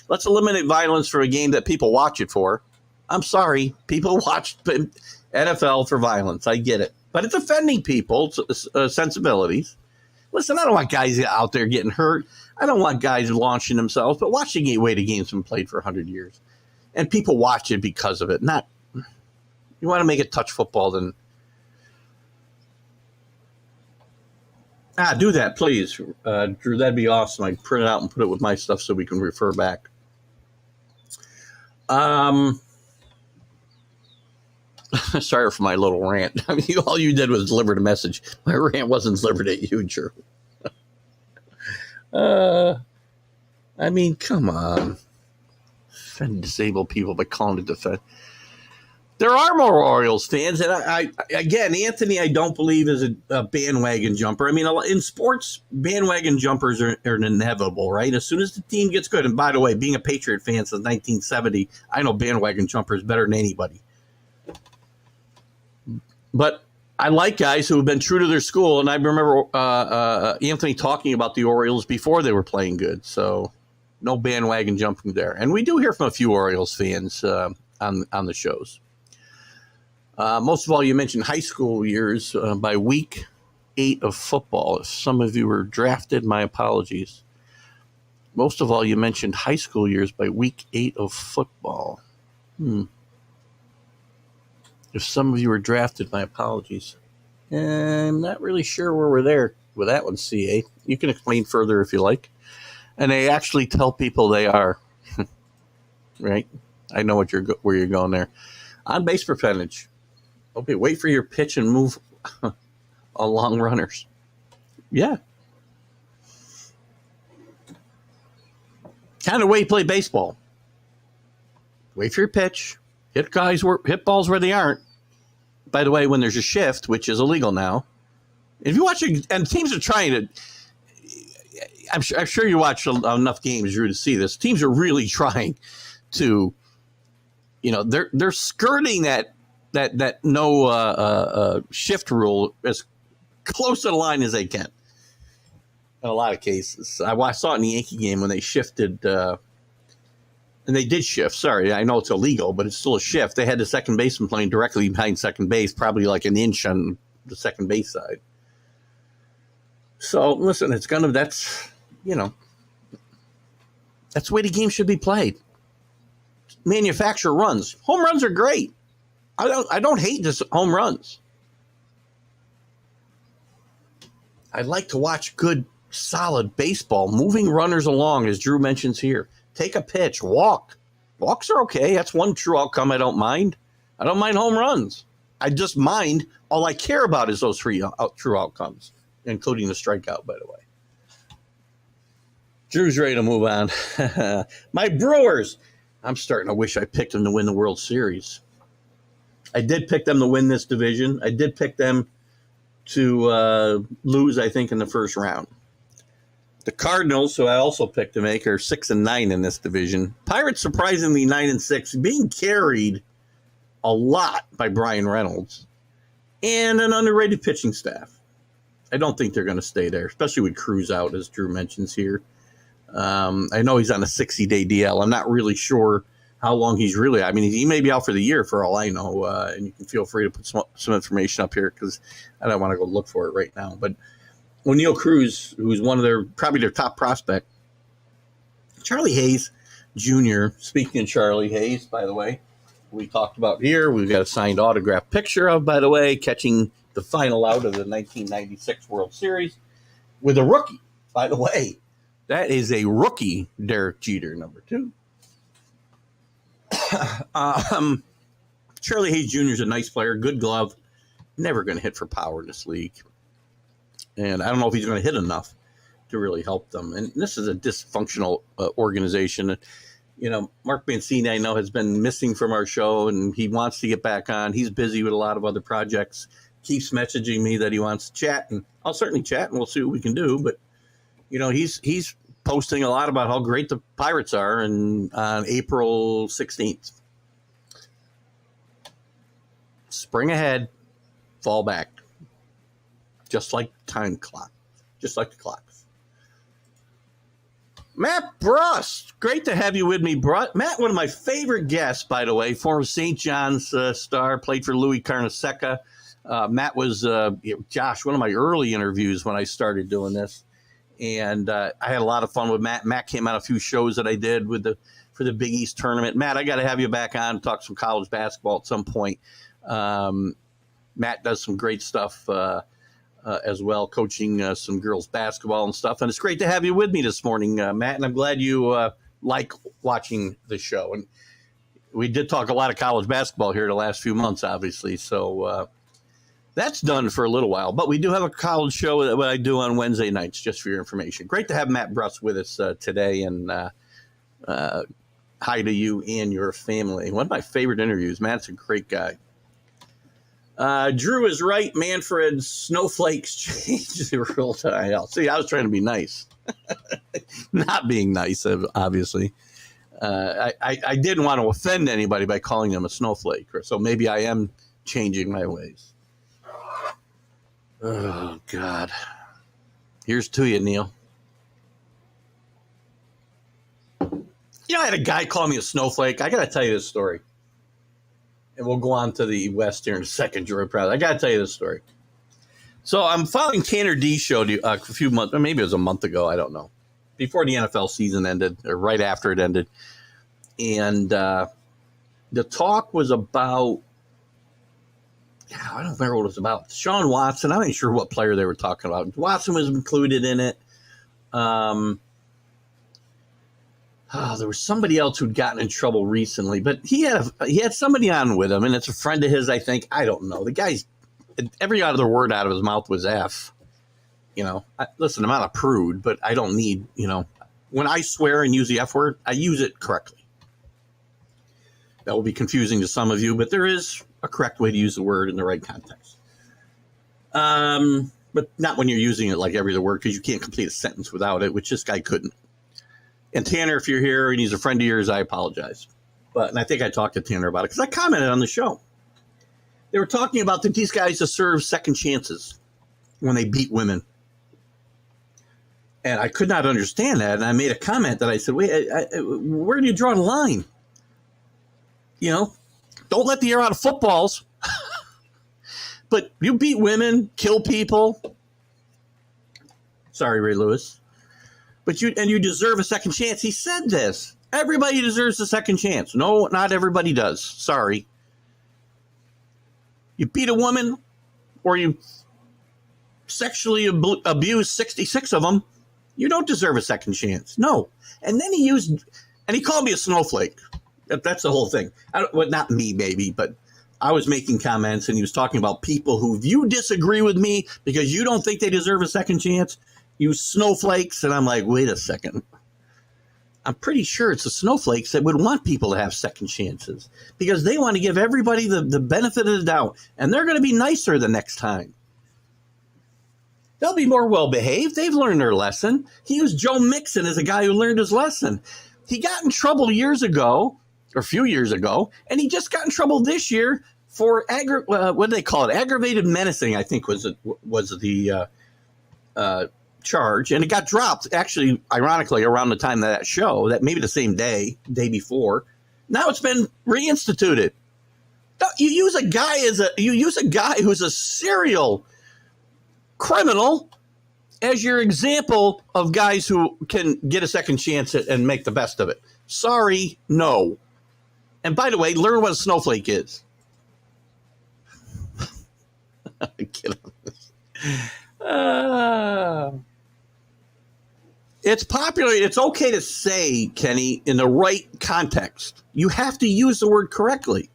Let's eliminate violence from a game that people watch it for. I'm sorry. People watch NFL for violence. I get it. But it's offending people's sensibilities. Listen, I don't want guys out there getting hurt. I don't want guys launching themselves, but watch the way the game's been played for 100 years. And people watch it because of it. Not, you want to make it touch football, then do that, please. Drew, that'd be awesome. I'd print it out and put it with my stuff so we can refer back. Sorry for my little rant. I mean, all you did was deliver the message. My rant wasn't delivered at you, Drew. I mean, come on. Defend disabled people by calling it defend. There are more Orioles fans, and I again, Anthony, I don't believe is a bandwagon jumper. I mean, in sports, bandwagon jumpers are inevitable, right? As soon as the team gets good, and by the way, being a Patriot fan since 1970, I know bandwagon jumpers better than anybody. But I like guys who have been true to their school, and I remember Anthony talking about the Orioles before they were playing good, so no bandwagon jumping there. And we do hear from a few Orioles fans on the shows. Most of all, you mentioned high school years by week 8 of football. If some of you were drafted, my apologies. Most of all, you mentioned high school years by week 8 of football. If some of you were drafted, my apologies. I'm not really sure where we're there with that one, CA. You can explain further if you like. And they actually tell people they are. Right? I know where you're going there. On base percentage. Okay, wait for your pitch and move along runners. Yeah. Kind of way you play baseball. Wait for your pitch. Hit balls where they aren't. By the way, when there's a shift, which is illegal now, if you watch it, and teams are trying to, I'm sure you watch enough games, Drew, to see this. Teams are really trying to, they're skirting that no shift rule as close to the line as they can. In a lot of cases, I saw it in the Yankee game when they shifted. And they did shift. Sorry, I know it's illegal, but it's still a shift. They had the second baseman playing directly behind second base, probably like an inch on the second base side. So, listen, that's the way the game should be played. Manufacture runs. Home runs are great. I don't hate this home runs. I like to watch good, solid baseball, moving runners along, as Drew mentions here. Take a pitch, walk. Walks are okay. That's one true outcome I don't mind. I don't mind home runs. I just mind, all I care about is those three true outcomes, including the strikeout, by the way. Drew's ready to move on. My Brewers. I'm starting to wish I picked them to win the World Series. I did pick them to win this division. I did pick them to lose, I think, in the first round. The Cardinals, who I also picked to make, are 6-9 in this division. Pirates, surprisingly, 9-6, being carried a lot by Brian Reynolds and an underrated pitching staff. I don't think they're going to stay there, especially with Cruz out, as Drew mentions here. I know he's on a 60-day DL. I'm not really sure how long he's really. I mean, he may be out for the year for all I know, and you can feel free to put some information up here because I don't want to go look for it right now. But O'Neal Cruz, who's one of probably their top prospect. Charlie Hayes Jr., speaking of Charlie Hayes, by the way, we talked about here, we've got a signed autograph picture of, by the way, catching the final out of the 1996 World Series with a rookie, by the way. That is a rookie, Derek Jeter, number 2. Charlie Hayes Jr. is a nice player, good glove, never going to hit for power in this league. And I don't know if he's going to hit enough to really help them. And this is a dysfunctional organization. Mark Mancini, I know, has been missing from our show, and he wants to get back on. He's busy with a lot of other projects. Keeps messaging me that he wants to chat, and I'll certainly chat, and we'll see what we can do. But, he's posting a lot about how great the Pirates are on April 16th. Spring ahead, fall back. Just like time clock. Just like the clocks. Matt Brust. Great to have you with me, Matt, one of my favorite guests, by the way. Former St. John's star. Played for Louis Carnesecca. Matt was, Josh, one of my early interviews when I started doing this. And I had a lot of fun with Matt. Matt came on a few shows that I did for the Big East tournament. Matt, I got to have you back on and talk some college basketball at some point. Matt does some great stuff as well, coaching some girls basketball and stuff. And it's great to have you with me this morning, Matt. And I'm glad you like watching the show. And we did talk a lot of college basketball here the last few months, obviously. So that's done for a little while. But we do have a college show that I do on Wednesday nights, just for your information. Great to have Matt Bruss with us today. And hi to you and your family. One of my favorite interviews. Matt's a great guy. Drew is right. Manfred's snowflakes change the rule to IL. See, I was trying to be nice. Not being nice, obviously. I didn't want to offend anybody by calling them a snowflake. So maybe I am changing my ways. Oh, God. Here's to you, Neil. You know, I had a guy call me a snowflake. I got to tell you this story. And we'll go on to the West here in a second, Joy Proud. I got to tell you this story. So I'm following Tanner D's show a few months, or maybe it was a month ago, I don't know, before the NFL season ended, or right after it ended. And the talk was about, I don't remember what it was about. Sean Watson. I'm not sure what player they were talking about. Watson was included in it. There was somebody else who'd gotten in trouble recently, but he had somebody on with him, and it's a friend of his, I think. I don't know. The guy's every other word out of his mouth was F. You know, listen, I'm not a prude, but I don't need, when I swear and use the F word, I use it correctly. That will be confusing to some of you, but there is a correct way to use the word in the right context. But not when you're using it like every other word, because you can't complete a sentence without it, which this guy couldn't. And Tanner, if you're here and he's a friend of yours, I apologize. And I think I talked to Tanner about it because I commented on the show. They were talking about that these guys deserve second chances when they beat women. And I could not understand that. And I made a comment that I said, wait, where do you draw the line? Don't let the air out of footballs. But you beat women, kill people. Sorry, Ray Lewis. But you deserve a second chance. He said this. Everybody deserves a second chance. No, not everybody does. Sorry. You beat a woman or you sexually abuse 66 of them, you don't deserve a second chance. No. And then he called me a snowflake. That's the whole thing. Not me, maybe, but I was making comments and he was talking about people who, if you disagree with me because you don't think they deserve a second chance, you snowflakes. And I'm like, wait a second. I'm pretty sure it's the snowflakes that would want people to have second chances because they want to give everybody the benefit of the doubt. And they're going to be nicer the next time. They'll be more well-behaved. They've learned their lesson. He used Joe Mixon as a guy who learned his lesson. He got in trouble a few years ago, and he just got in trouble this year for what do they call it? Aggravated menacing, I think was the charge, and it got dropped. Actually, ironically, around the time of that show, that maybe the same day before. Now it's been reinstituted. You use a guy who's a serial criminal as your example of guys who can get a second chance and make the best of it. Sorry, no. And by the way, learn what a snowflake is. Get on this. It's popular. It's okay to say, Kenny, in the right context. You have to use the word correctly.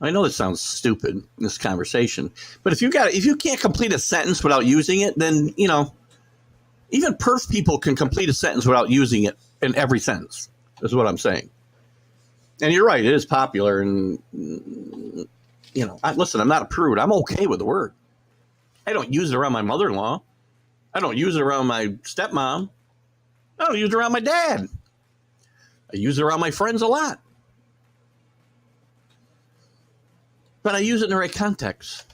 I know this sounds stupid in this conversation, but if you can't complete a sentence without using it, then even perf people can complete a sentence without using it in every sentence. Is what I'm saying. And you're right; it is popular, and listen, I'm not a prude. I'm okay with the word. I don't use it around my mother-in-law. I don't use it around my stepmom. I don't use it around my dad. I use it around my friends a lot. But I use it in the right context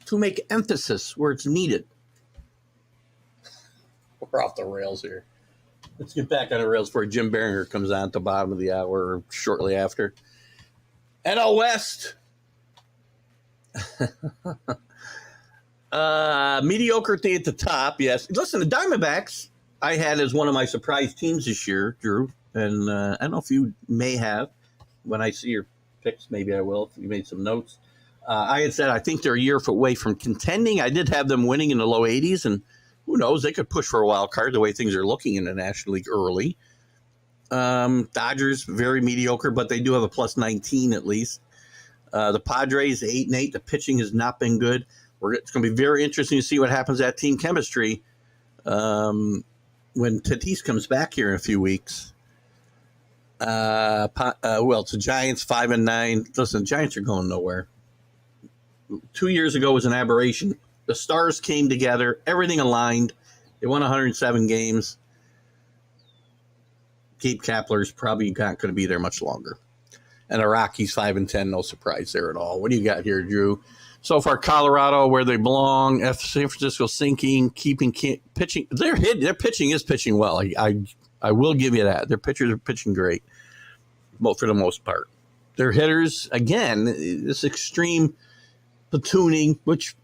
to make emphasis where it's needed. We're off the rails here. Let's get back on the rails before Jim Biringer comes on at the bottom of the hour or shortly after. NL West. Mediocrity at the top, yes. Listen, the Diamondbacks I had as one of my surprise teams this year, Drew. And I don't know if you may have. When I see your picks, maybe I will, if you made some notes. I had said I think they're a year away from contending. I did have them winning in the low 80s, and who knows, they could push for a wild card the way things are looking in the National League early. Dodgers, very mediocre, but they do have a plus 19 at least. The Padres, 8-8. The pitching has not been good. It's going to be very interesting to see what happens at team chemistry when Tatis comes back here in a few weeks. It's the Giants, 5-9. Listen, the Giants are going nowhere. 2 years ago was an aberration. The stars came together, everything aligned. They won 107 games. Gabe Kapler's probably not going to be there much longer. And the Rockies, 5-10, no surprise there at all. What do you got here, Drew? So far, Colorado, where they belong. San Francisco sinking, keeping pitching. Their pitching is pitching well. I will give you that. Their pitchers are pitching great, for the most part. Their hitters, again, this extreme platooning, which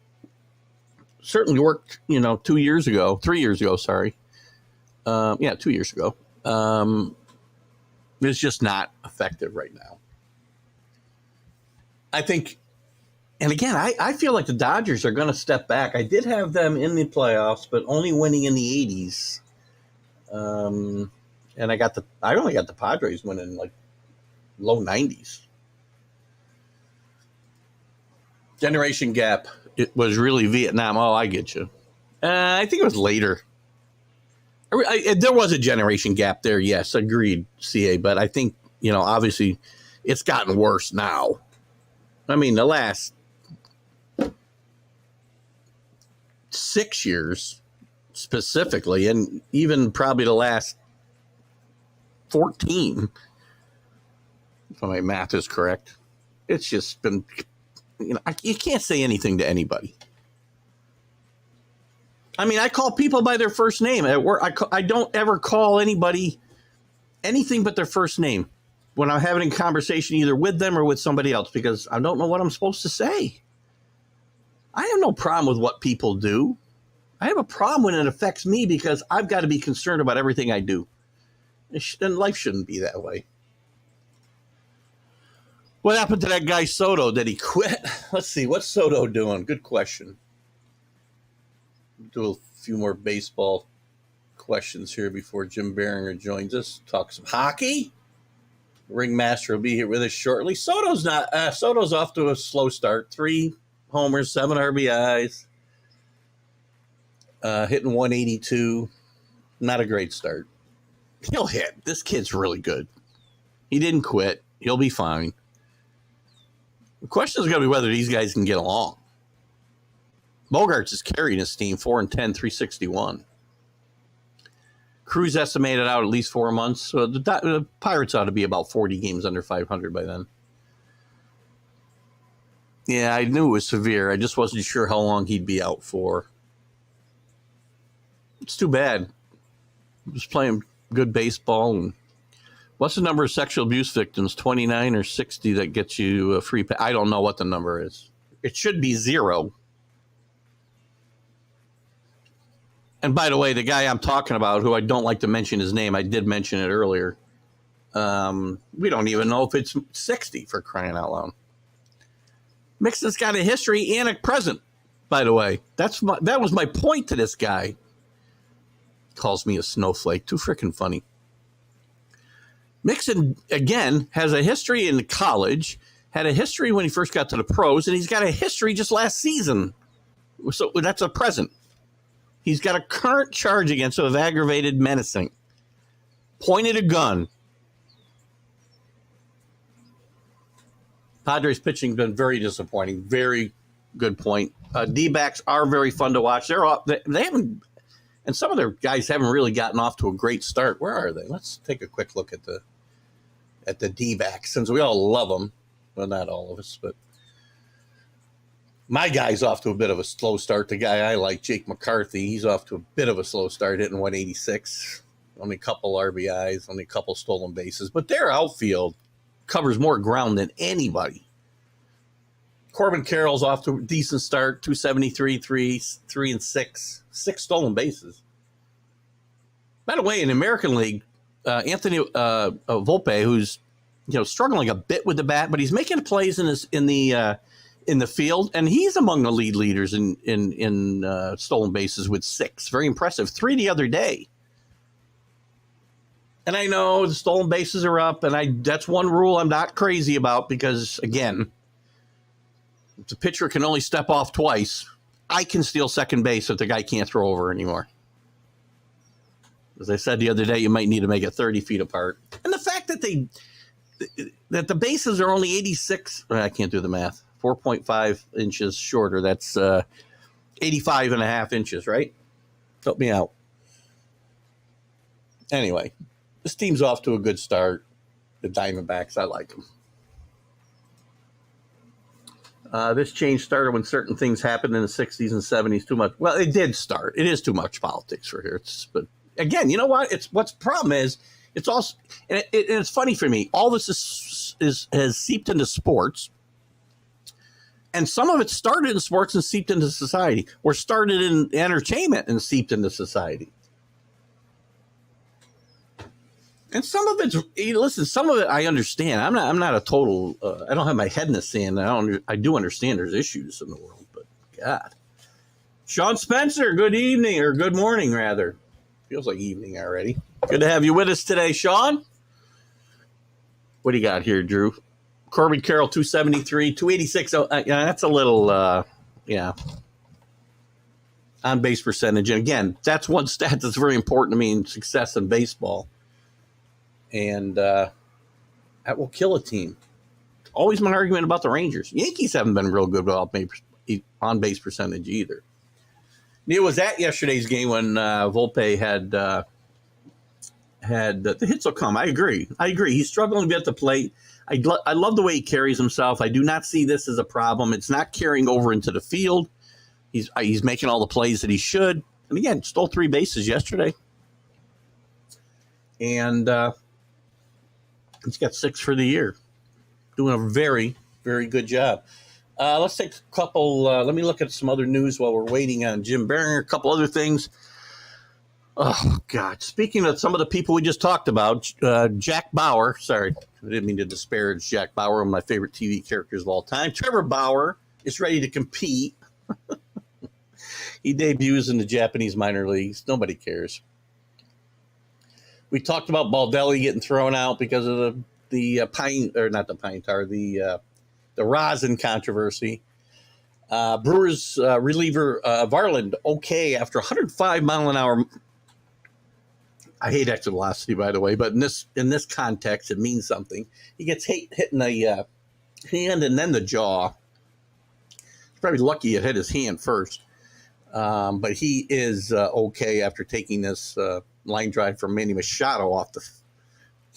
certainly worked, 3 years ago, 2 years ago. It's just not effective right now. I think, and again, I feel like the Dodgers are going to step back. I did have them in the playoffs, but only winning in the 80s. And I only got the Padres winning like low 90s. Generation gap. It was really Vietnam. Oh, I get you. I think it was later. There was a generation gap there. Yes, agreed, CA. But I think, obviously it's gotten worse now. I mean, the last 6 years specifically, and even probably the last 14, if my math is correct, it's just been, you can't say anything to anybody. I mean, I call people by their first name at work. I don't ever call anybody anything but their first name when I'm having a conversation either with them or with somebody else, because I don't know what I'm supposed to say. I have no problem with what people do. I have a problem when it affects me because I've got to be concerned about everything I do. And life shouldn't be that way. What happened to that guy Soto? Did he quit? Let's see. What's Soto doing? Good question. Do a few more baseball questions here before Jim Biringer joins us. Talk some hockey. Ringmaster will be here with us shortly. Soto's off to a slow start. 3 homers, 7 RBIs. Hitting 182. Not a great start. He'll hit. This kid's really good. He didn't quit. He'll be fine. The question is going to be whether these guys can get along. Bogarts is carrying his team 4-10, 361. Cruz estimated out at least 4 months. So the Pirates ought to be about 40 games under 500 by then. Yeah, I knew it was severe. I just wasn't sure how long he'd be out for. It's too bad. He was playing good baseball. And what's the number of sexual abuse victims? 29 or 60 that gets you a free pass? I don't know what the number is. It should be 0. And by the way, the guy I'm talking about, who I don't like to mention his name, I did mention it earlier. We don't even know if it's 60, for crying out loud. Mixon's got a history and a present, by the way. That was my point to this guy. Calls me a snowflake. Too freaking funny. Mixon, again, has a history in college, had a history when he first got to the pros, and he's got a history just last season. So that's a present. He's got a current charge against him of aggravated menacing. Pointed a gun. Padres pitching been very disappointing. Very good point. D-backs are very fun to watch. They haven't, and some of their guys haven't really gotten off to a great start. Where are they? Let's take a quick look at the D-backs, since we all love them. Well, not all of us, but my guy's off to a bit of a slow start. The guy I like, Jake McCarthy, he's off to a bit of a slow start, hitting 186. Only a couple RBIs, only a couple stolen bases. But their outfield covers more ground than anybody. Corbin Carroll's off to a decent start, 273, 3 and 6 stolen bases. By the way, in the American League, Anthony Volpe, who's struggling a bit with the bat, but he's making plays in the field, and he's among the leaders in stolen bases with 6. Very impressive. 3 the other day. And I know the stolen bases are up, and that's one rule I'm not crazy about because, again, if the pitcher can only step off twice, I can steal second base if the guy can't throw over anymore. As I said the other day, you might need to make it 30 feet apart. And the fact that the bases are only 86, I can't do the math, 4.5 inches shorter. That's 85 and a half inches, right? Help me out. Anyway, this team's off to a good start. The Diamondbacks, I like them. This change started when certain things happened in the 60s and 70s. Too much. Well, it did start. It is too much politics for here. But again, you know what? What's the problem is it's also, and it's funny for me. All this has seeped into sports, and some of it started in sports and seeped into society, or started in entertainment and seeped into society. And some of it's, listen, some of it I understand. I'm not a total, I don't have my head in the sand. I do understand there's issues in the world, but God. Sean Spencer, good evening, or good morning, rather. Feels like evening already. Good to have you with us today, Sean. What do you got here, Drew? Corbin Carroll, 273, 286. Oh, that's a little, on base percentage. And again, that's one stat that's very important to me in success in baseball. And that will kill a team. Always my argument about the Rangers. Yankees haven't been real good about on base percentage either. Neil was at yesterday's game when Volpe had the hits will come. I agree. He's struggling to be at the plate. I love the way he carries himself. I do not see this as a problem. It's not carrying over into the field. He's making all the plays that he should. And again, stole 3 bases yesterday. And he's got 6 for the year. Doing a very, very good job. Let's take a couple. Let me look at some other news while we're waiting on Jim Biringer. A couple other things. Oh, God. Speaking of some of the people we just talked about, Jack Bauer. Sorry, I didn't mean to disparage Jack Bauer, one of my favorite TV characters of all time. Trevor Bauer is ready to compete. He debuts in the Japanese minor leagues. Nobody cares. We talked about Baldelli getting thrown out because of the rosin controversy. Brewers reliever Varland, okay, after 105 mile an hour. I hate exit velocity, by the way, but in this context, it means something. He gets hit in the hand and then the jaw. He's probably lucky it hit his hand first. But he is okay after taking this line drive from Manny Machado off the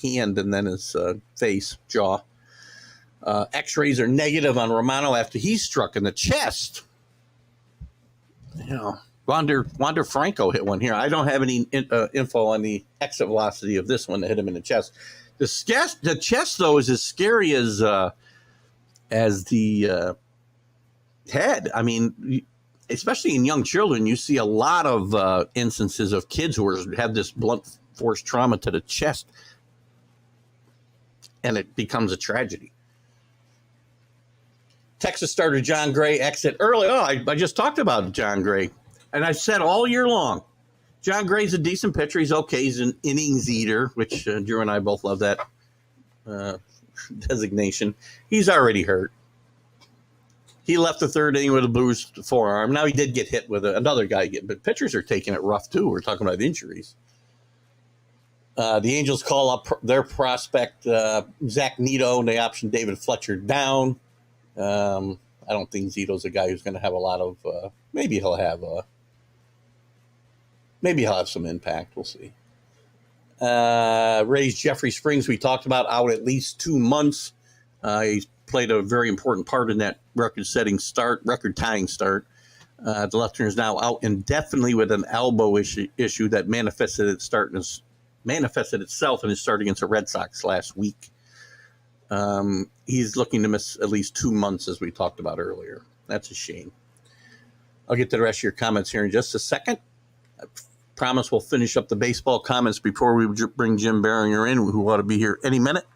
hand and then his face, jaw. X-rays are negative on Romano after he's struck in the chest. Wander Franco hit one here. I don't have any info on the exit velocity of this one that hit him in the chest. The chest, though, is as scary as the head. I mean, especially in young children, you see a lot of instances of kids who have this blunt force trauma to the chest, and it becomes a tragedy. Texas starter John Gray exit early. Oh, I just talked about John Gray. And I've said all year long, John Gray's a decent pitcher. He's okay. He's an innings eater, which Drew and I both love that designation. He's already hurt. He left the third inning with a bruised forearm. Now he did get hit with another guy, but pitchers are taking it rough too. We're talking about injuries. The Angels call up their prospect, Zach Neto, and they option David Fletcher down. I don't think Zito's a guy who's going to have a lot of, maybe he'll have some impact. We'll see. Rays Jeffrey Springs, we talked about, out at least 2 months. He's played a very important part in that record-tying start. The leftener is now out indefinitely with an elbow issue that manifested itself in his start against the Red Sox last week. He's looking to miss at least 2 months, as we talked about earlier. That's a shame. I'll get to the rest of your comments here in just a second. I promise we'll finish up the baseball comments before we bring Jim Biringer in, who ought to be here any minute.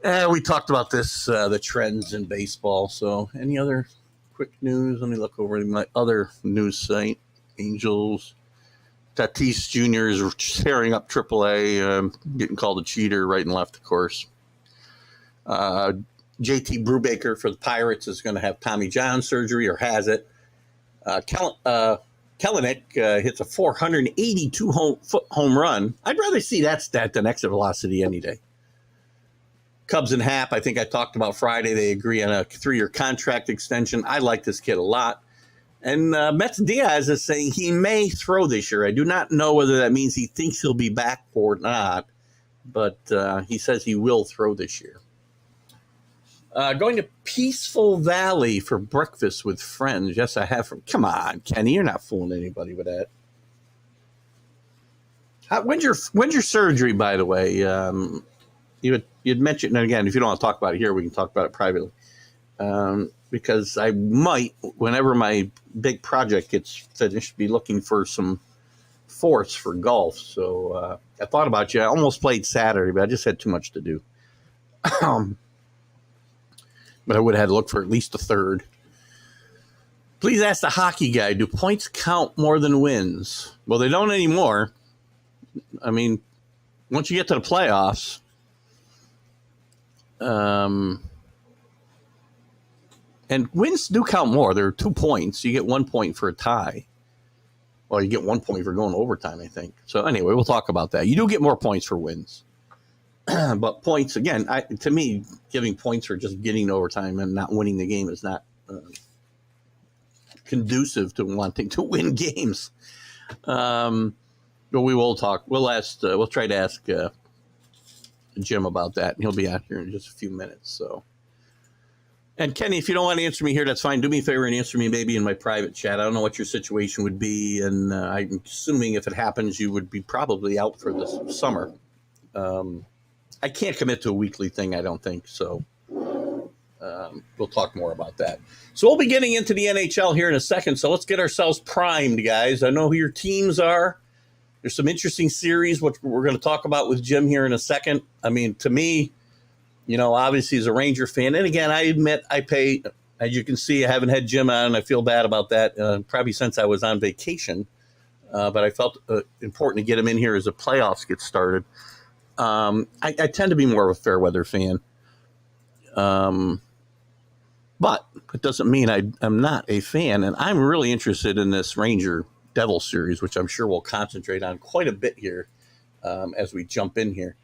We talked about this, the trends in baseball. So any other quick news? Let me look over my other news site. Angels. Tatis Jr. is tearing up AAA, getting called a cheater right and left, of course. JT Brubaker for the Pirates is going to have Tommy John surgery, or has it. Kelenic hits a 482 home run. I'd rather see that stat than exit velocity any day. Cubs and Happ, I think I talked about Friday. They agree on a 3-year contract extension. I like this kid a lot. And Mets Diaz is saying he may throw this year. I do not know whether that means he thinks he'll be back or not, but he says he will throw this year. Going to Peaceful Valley for breakfast with friends. Yes, I have. Come on, Kenny, you're not fooling anybody with that. When's your surgery, by the way? You'd mentioned, and again, if you don't want to talk about it here, we can talk about it privately. Because I might, whenever my big project gets finished, be looking for some force for golf. So I thought about you. I almost played Saturday, but I just had too much to do. But I would have had to look for at least a third. Please ask the hockey guy, do points count more than wins? Well, they don't anymore. I mean, once you get to the playoffs, and wins do count more. There are 2 points. You get 1 point for a tie. Well, you get 1 point for going overtime, I think. So anyway, we'll talk about that. You do get more points for wins. But points, again, to me, giving points for just getting overtime and not winning the game is not conducive to wanting to win games. But we will talk. We'll try to ask Jim about that, and he'll be out here in just a few minutes. So. And Kenny, if you don't want to answer me here, that's fine. Do me a favor and answer me maybe in my private chat. I don't know what your situation would be, and I'm assuming if it happens, you would be probably out for this summer. I can't commit to a weekly thing, I don't think, so we'll talk more about that. So we'll be getting into the NHL here in a second, so let's get ourselves primed, guys. I know who your teams are. There's some interesting series, which we're going to talk about with Jim here in a second. I mean, to me, obviously as a Ranger fan, and again, I admit I pay, as you can see, I haven't had Jim on, and I feel bad about that, probably since I was on vacation, but I felt important to get him in here as the playoffs get started. I tend to be more of a fair weather fan, but it doesn't mean I'm not a fan, and I'm really interested in this Ranger Devil series, which I'm sure we'll concentrate on quite a bit here as we jump in here.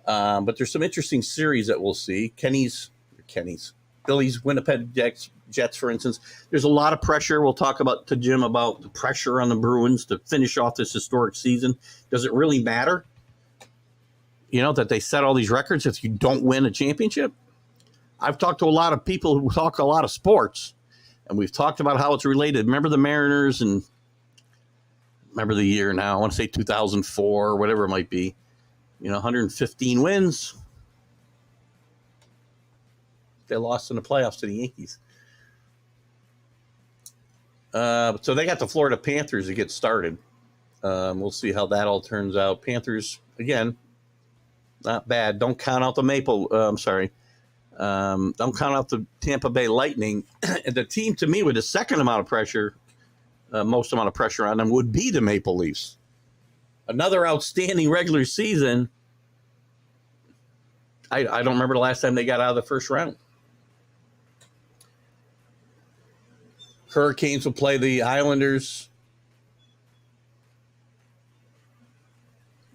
But there's some interesting series that we'll see. Billy's Winnipeg Jets, for instance. There's a lot of pressure. We'll talk to Jim about the pressure on the Bruins to finish off this historic season. Does it really matter? That they set all these records if you don't win a championship? I've talked to a lot of people who talk a lot of sports, and we've talked about how it's related. Remember the Mariners, and remember the year now, I want to say 2004 or whatever it might be. 115 wins. They lost in the playoffs to the Yankees. So they got the Florida Panthers to get started. We'll see how that all turns out. Panthers, again, not bad. Don't count out the don't count out the Tampa Bay Lightning. The team, to me, with the second amount of pressure, most amount of pressure on them, would be the Maple Leafs. Another outstanding regular season. I don't remember the last time they got out of the first round. Hurricanes will play the Islanders.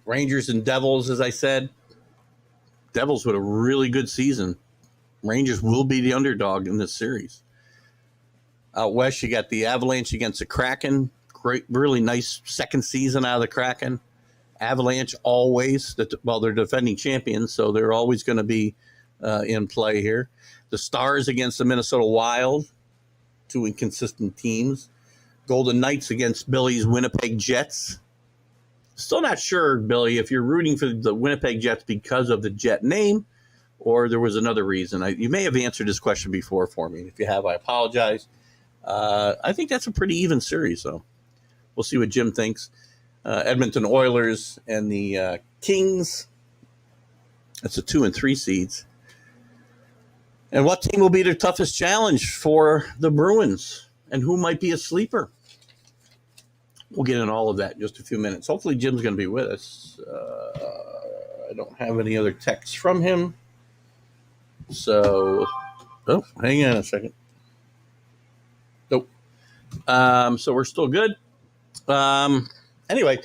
Rangers and Devils, as I said. Devils with a really good season. Rangers will be the underdog in this series. Out west, you got the Avalanche against the Kraken. Great, really nice second season out of the Kraken. Avalanche always, they're defending champions, so they're always going to be in play here. The Stars against the Minnesota Wild, two inconsistent teams. Golden Knights against Billy's Winnipeg Jets. Still not sure, Billy, if you're rooting for the Winnipeg Jets because of the Jet name or there was another reason. You may have answered this question before for me. If you have, I apologize. I think that's a pretty even series, though. We'll see what Jim thinks. Edmonton Oilers and the Kings. That's the 2 and 3 seeds. And what team will be their toughest challenge for the Bruins? And who might be a sleeper? We'll get into all of that in just a few minutes. Hopefully Jim's going to be with us. I don't have any other texts from him. So, hang on a second. Nope. So we're still good. Anyway,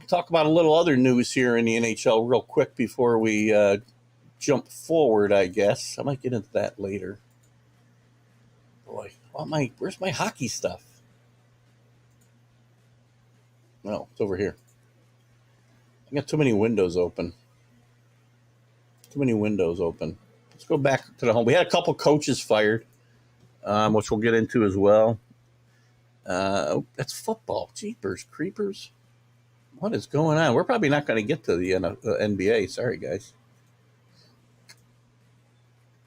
talk about a little other news here in the NHL real quick before we jump forward, I guess. I might get into that later. Boy, where's my hockey stuff? No, it's over here. I got too many windows open. Let's go back to the home. We had a couple coaches fired, which we'll get into as well. That's football. Jeepers creepers. What is going on? We're probably not going to get to the NBA. Sorry, guys.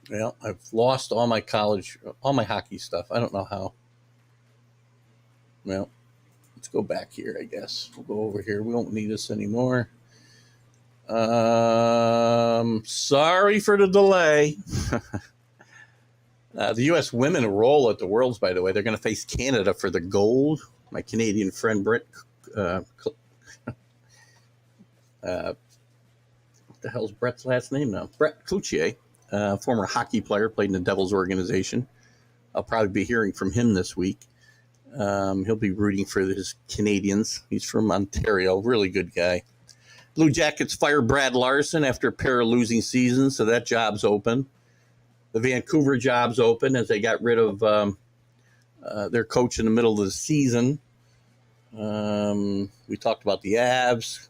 Well, I've lost all my hockey stuff. I don't know how. Well, let's go back here, I guess. We'll go over here. We won't need this anymore. Sorry for the delay. The U.S. women roll at the Worlds, by the way. They're going to face Canada for the gold. My Canadian friend, Brett, what the hell's Brett's last name now? Brett Cloutier, former hockey player, played in the Devils organization. I'll probably be hearing from him this week. He'll be rooting for his Canadians. He's from Ontario. Really good guy. Blue Jackets fire Brad Larson after a pair of losing seasons, so that job's open. The Vancouver job's open as they got rid of their coach in the middle of the season. We talked about the Avs.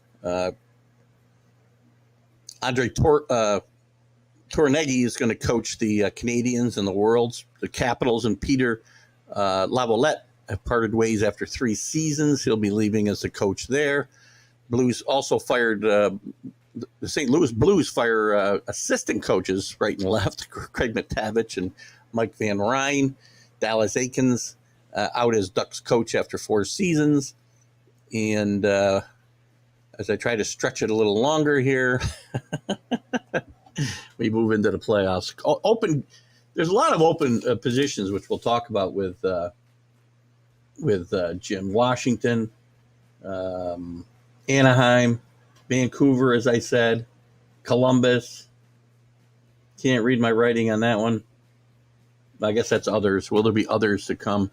Andre Tourigny is going to coach the Canadiens and the Worlds. The Capitals and Peter Laviolette have parted ways after 3 seasons. He'll be leaving as the coach there. Blues also fired the St. Louis Blues fire assistant coaches right and left, Craig McTavish and Mike Van Ryn. Dallas Aikens out as Ducks coach after 4 seasons. And as I try to stretch it a little longer here, we move into the playoffs. There's a lot of open positions, which we'll talk about with Jim. Washington, Anaheim, Vancouver, as I said, Columbus. Can't read my writing on that one. I guess that's others. Will there be others to come?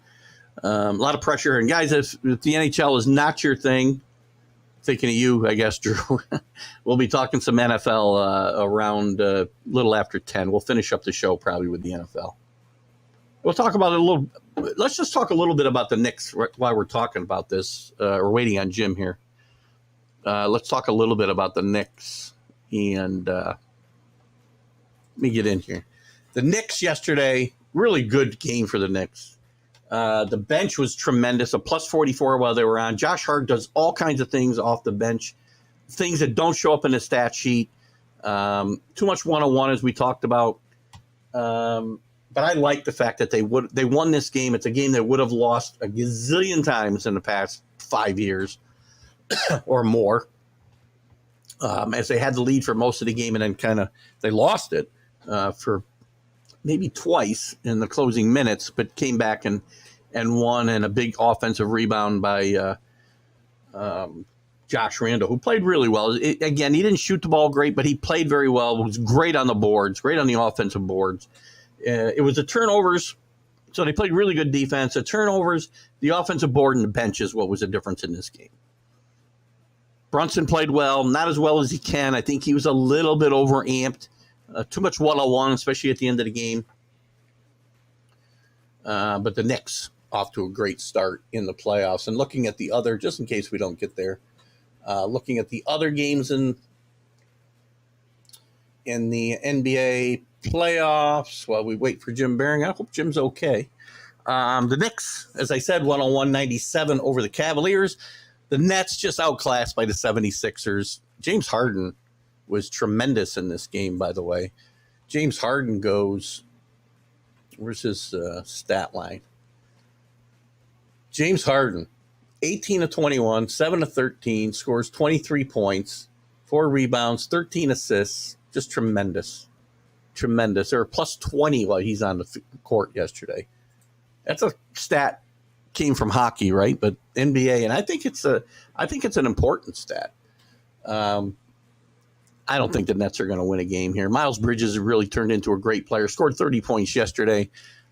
A lot of pressure. And guys, if the NHL is not your thing, thinking of you, I guess, Drew, we'll be talking some NFL around a little after 10. We'll finish up the show probably with the NFL. We'll talk about it a little. Let's just talk a little bit about the Knicks while we're talking about this. We're waiting on Jim here. Let's talk a little bit about the Knicks. And let me get in here. The Knicks yesterday, really good game for the Knicks. The bench was tremendous, a plus 44 while they were on. Josh Hart does all kinds of things off the bench, things that don't show up in the stat sheet. Too much one-on-one, as we talked about. But I like the fact that they won this game. It's a game they would have lost a gazillion times in the past 5 years or more, as they had the lead for most of the game, and then they lost it for maybe twice in the closing minutes, but came back and won, and a big offensive rebound by Josh Randle, who played really well. Again, he didn't shoot the ball great, but he played very well. Was great on the boards, great on the offensive boards. It was the turnovers, so they played really good defense. The turnovers, the offensive board, and the bench is what was the difference in this game. Brunson played well, not as well as he can. I think he was a little bit overamped. Too much one-on-one, especially at the end of the game. But the Knicks off to a great start in the playoffs. And looking at the other, just in case we don't get there, looking at the other games in the NBA playoffs while we wait for Jim Biringer. I hope Jim's okay. The Knicks, as I said, 101-97 over the Cavaliers. The Nets just outclassed by the 76ers. James Harden was tremendous in this game, by the way. James Harden goes, where's his stat line? James Harden, 18 of 21, 7 of 13, scores 23 points, 4 rebounds, 13 assists. Just tremendous. Tremendous. There were plus 20 while he's on the court yesterday. That's a stat came from hockey, right? But NBA, and I think it's an important stat. I don't think the Nets are going to win a game here. Miles Bridges really turned into a great player. Scored 30 points yesterday,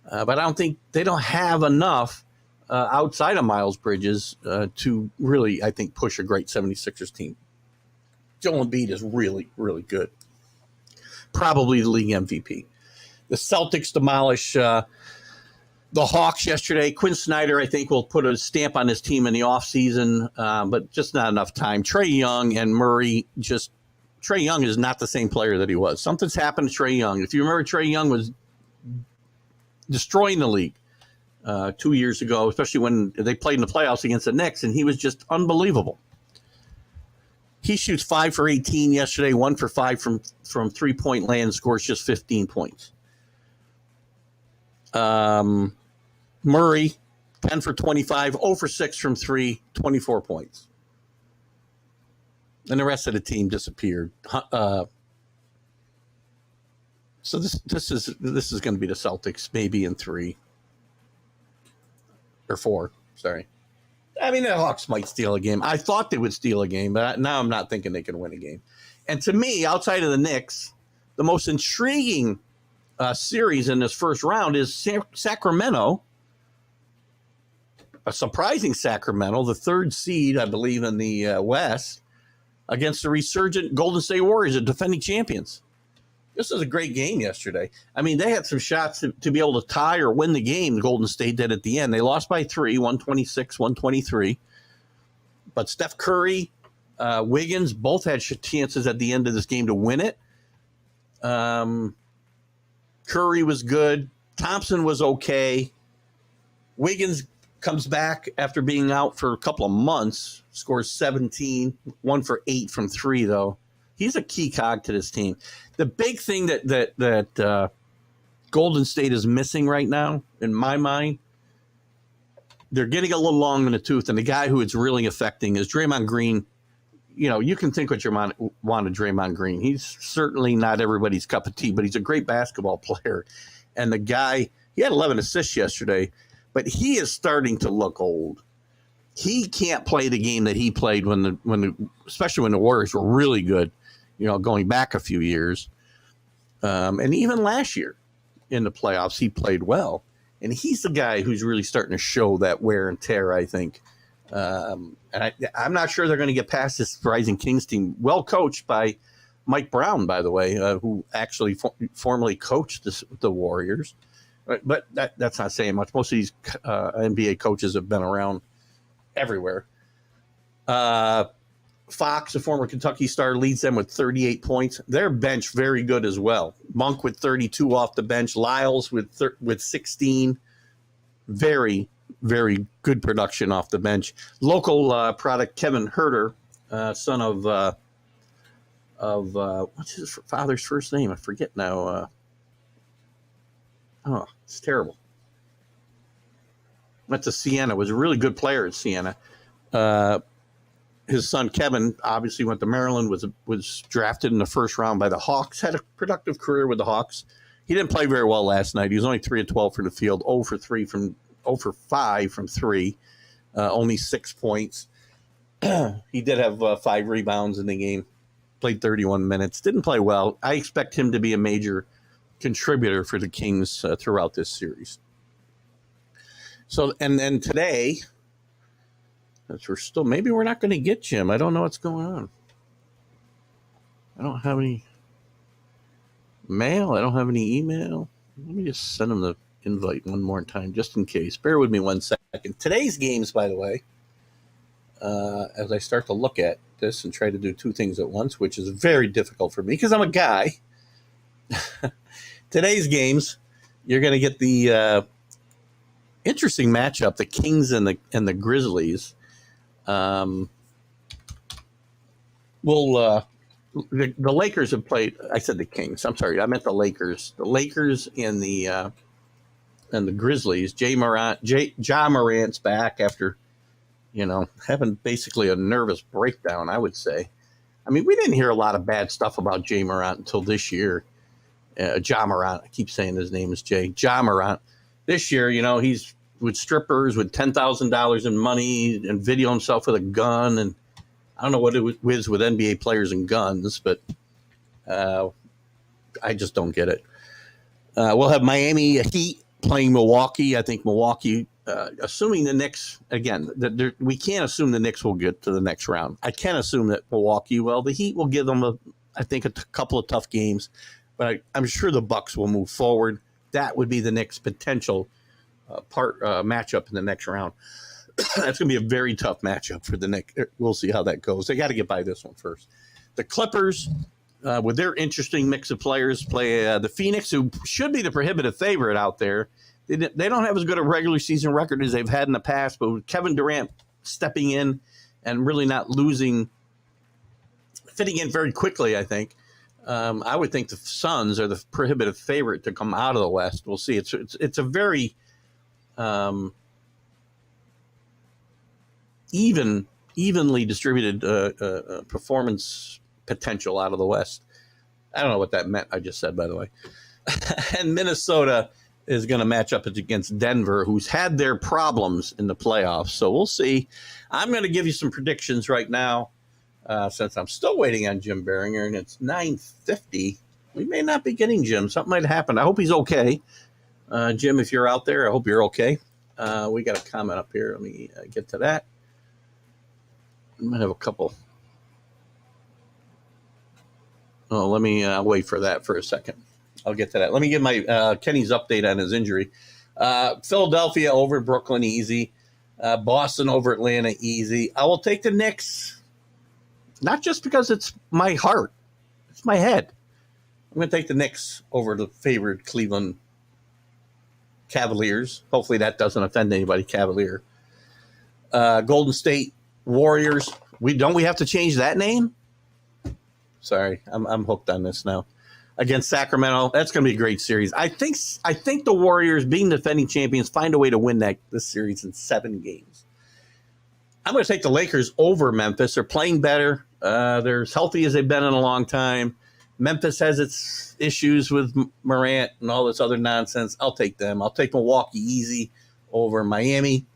but I don't think they don't have enough outside of Miles Bridges to really, I think, push a great 76ers team. Joel Embiid is really, really good. Probably the league MVP. The Celtics demolish the Hawks yesterday. Quinn Snyder, I think, will put a stamp on his team in the offseason, but just not enough time. Trae Young and Murray just – Trae Young is not the same player that he was. Something's happened to Trae Young. If you remember, Trae Young was destroying the league 2 years ago, especially when they played in the playoffs against the Knicks, and he was just unbelievable. He shoots 5 for 18 yesterday, 1 for 5 from 3-point land, scores just 15 points. Murray, 10 for 25, 0 for 6 from 3, 24 points. And the rest of the team disappeared. So this is going to be the Celtics, maybe in 3 or 4. Sorry. I mean, the Hawks might steal a game. I thought they would steal a game, but now I'm not thinking they can win a game. And to me, outside of the Knicks, the most intriguing series in this first round is Sacramento. A surprising Sacramento, the 3rd seed, I believe, in the West, against the resurgent Golden State Warriors, the defending champions. This was a great game yesterday. I mean, they had some shots to be able to tie or win the game, Golden State did at the end. They lost by 3, 126-123. But Steph Curry, Wiggins, both had chances at the end of this game to win it. Curry was good. Thompson was okay. Wiggins comes back after being out for a couple of months, scores 17, 1 for 8 from 3, though. He's a key cog to this team. The big thing that Golden State is missing right now, in my mind, they're getting a little long in the tooth, and the guy who it's really affecting is Draymond Green. You know, you can think what you want of Draymond Green. He's certainly not everybody's cup of tea, but he's a great basketball player. And the guy, he had 11 assists yesterday, but he is starting to look old. He can't play the game that he played especially when the Warriors were really good, you know, going back a few years. And even last year in the playoffs, he played well. And he's the guy who's really starting to show that wear and tear, I think. And I'm not sure they're going to get past this Rising Kings team, well coached by Mike Brown, by the way, who actually formerly coached the Warriors. But that's not saying much. Most of these NBA coaches have been around everywhere. Fox, a former Kentucky star, leads them with 38 points. Their bench very good as well. Monk with 32 off the bench. Lyles with 16. Very, very good production off the bench. Local product Kevin Herter, son of what's his father's first name? I forget now. It's terrible. Went to Siena. Was a really good player at Siena. His son Kevin obviously went to Maryland. Was drafted in the first round by the Hawks. Had a productive career with the Hawks. He didn't play very well last night. He was only 3 of 12 from the field. 0 for 5 from 3. Only 6 points. He did have 5 rebounds in the game. Played 31 minutes. Didn't play well. I expect him to be a major contributor for the Kings throughout this series. So, and then today, maybe we're not going to get Jim. I don't know what's going on. I don't have any mail. I don't have any email. Let me just send him the invite one more time, just in case. Bear with me 1 second. Today's games, by the way, as I start to look at this and try to do 2 things at once, which is very difficult for me because I'm a guy. Today's games, you're going to get the interesting matchup, the Kings and the Grizzlies. We'll the Lakers have played. I said the Kings. I'm sorry. I meant the Lakers. The Lakers and the Grizzlies. Ja Morant's back after having basically a nervous breakdown. I would say. I mean, we didn't hear a lot of bad stuff about Ja Morant until this year. Ja Morant. I keep saying his name is Jay. Ja Morant. This year, he's with strippers with $10,000 in money and video himself with a gun. And I don't know what it was with NBA players and guns, but I just don't get it. We'll have Miami Heat playing Milwaukee. I think Milwaukee, assuming the Knicks, again, we can't assume the Knicks will get to the next round. I can assume that Milwaukee will. The Heat will give them, a couple of tough games, but I'm sure the Bucks will move forward. That would be the Knicks' potential matchup in the next round. That's going to be a very tough matchup for the Knicks. We'll see how that goes. They got to get by this one first. The Clippers, with their interesting mix of players, play the Phoenix, who should be the prohibitive favorite out there. They don't have as good a regular season record as they've had in the past, but with Kevin Durant stepping in and really not fitting in very quickly, I think. I would think the Suns are the prohibitive favorite to come out of the West. We'll see. It's a very evenly distributed performance potential out of the West. I don't know what that meant. I just said, by the way. And Minnesota is going to match up against Denver, who's had their problems in the playoffs. So we'll see. I'm going to give you some predictions right now, since I'm still waiting on Jim Biringer, and it's 9:50. We may not be getting Jim. Something might happen. I hope he's okay. Jim, if you're out there, I hope you're okay. We got a comment up here. Let me get to that. I might have a couple. Oh, let me wait for that for a second. I'll get to that. Let me give my Kenny's update on his injury. Philadelphia over Brooklyn, easy. Boston over Atlanta, easy. I will take the Knicks, not just because it's my heart. It's my head. I'm going to take the Knicks over the favored Cleveland Cavaliers. Hopefully that doesn't offend anybody, Cavalier. Golden State Warriors. We have to change that name? Sorry, I'm hooked on this now. Against Sacramento, that's going to be a great series. I think the Warriors, being defending champions, find a way to win this series in 7 games. I'm going to take the Lakers over Memphis. They're playing better. They're as healthy as they've been in a long time. Memphis has its issues with Morant and all this other nonsense. I'll take them. I'll take Milwaukee easy over Miami.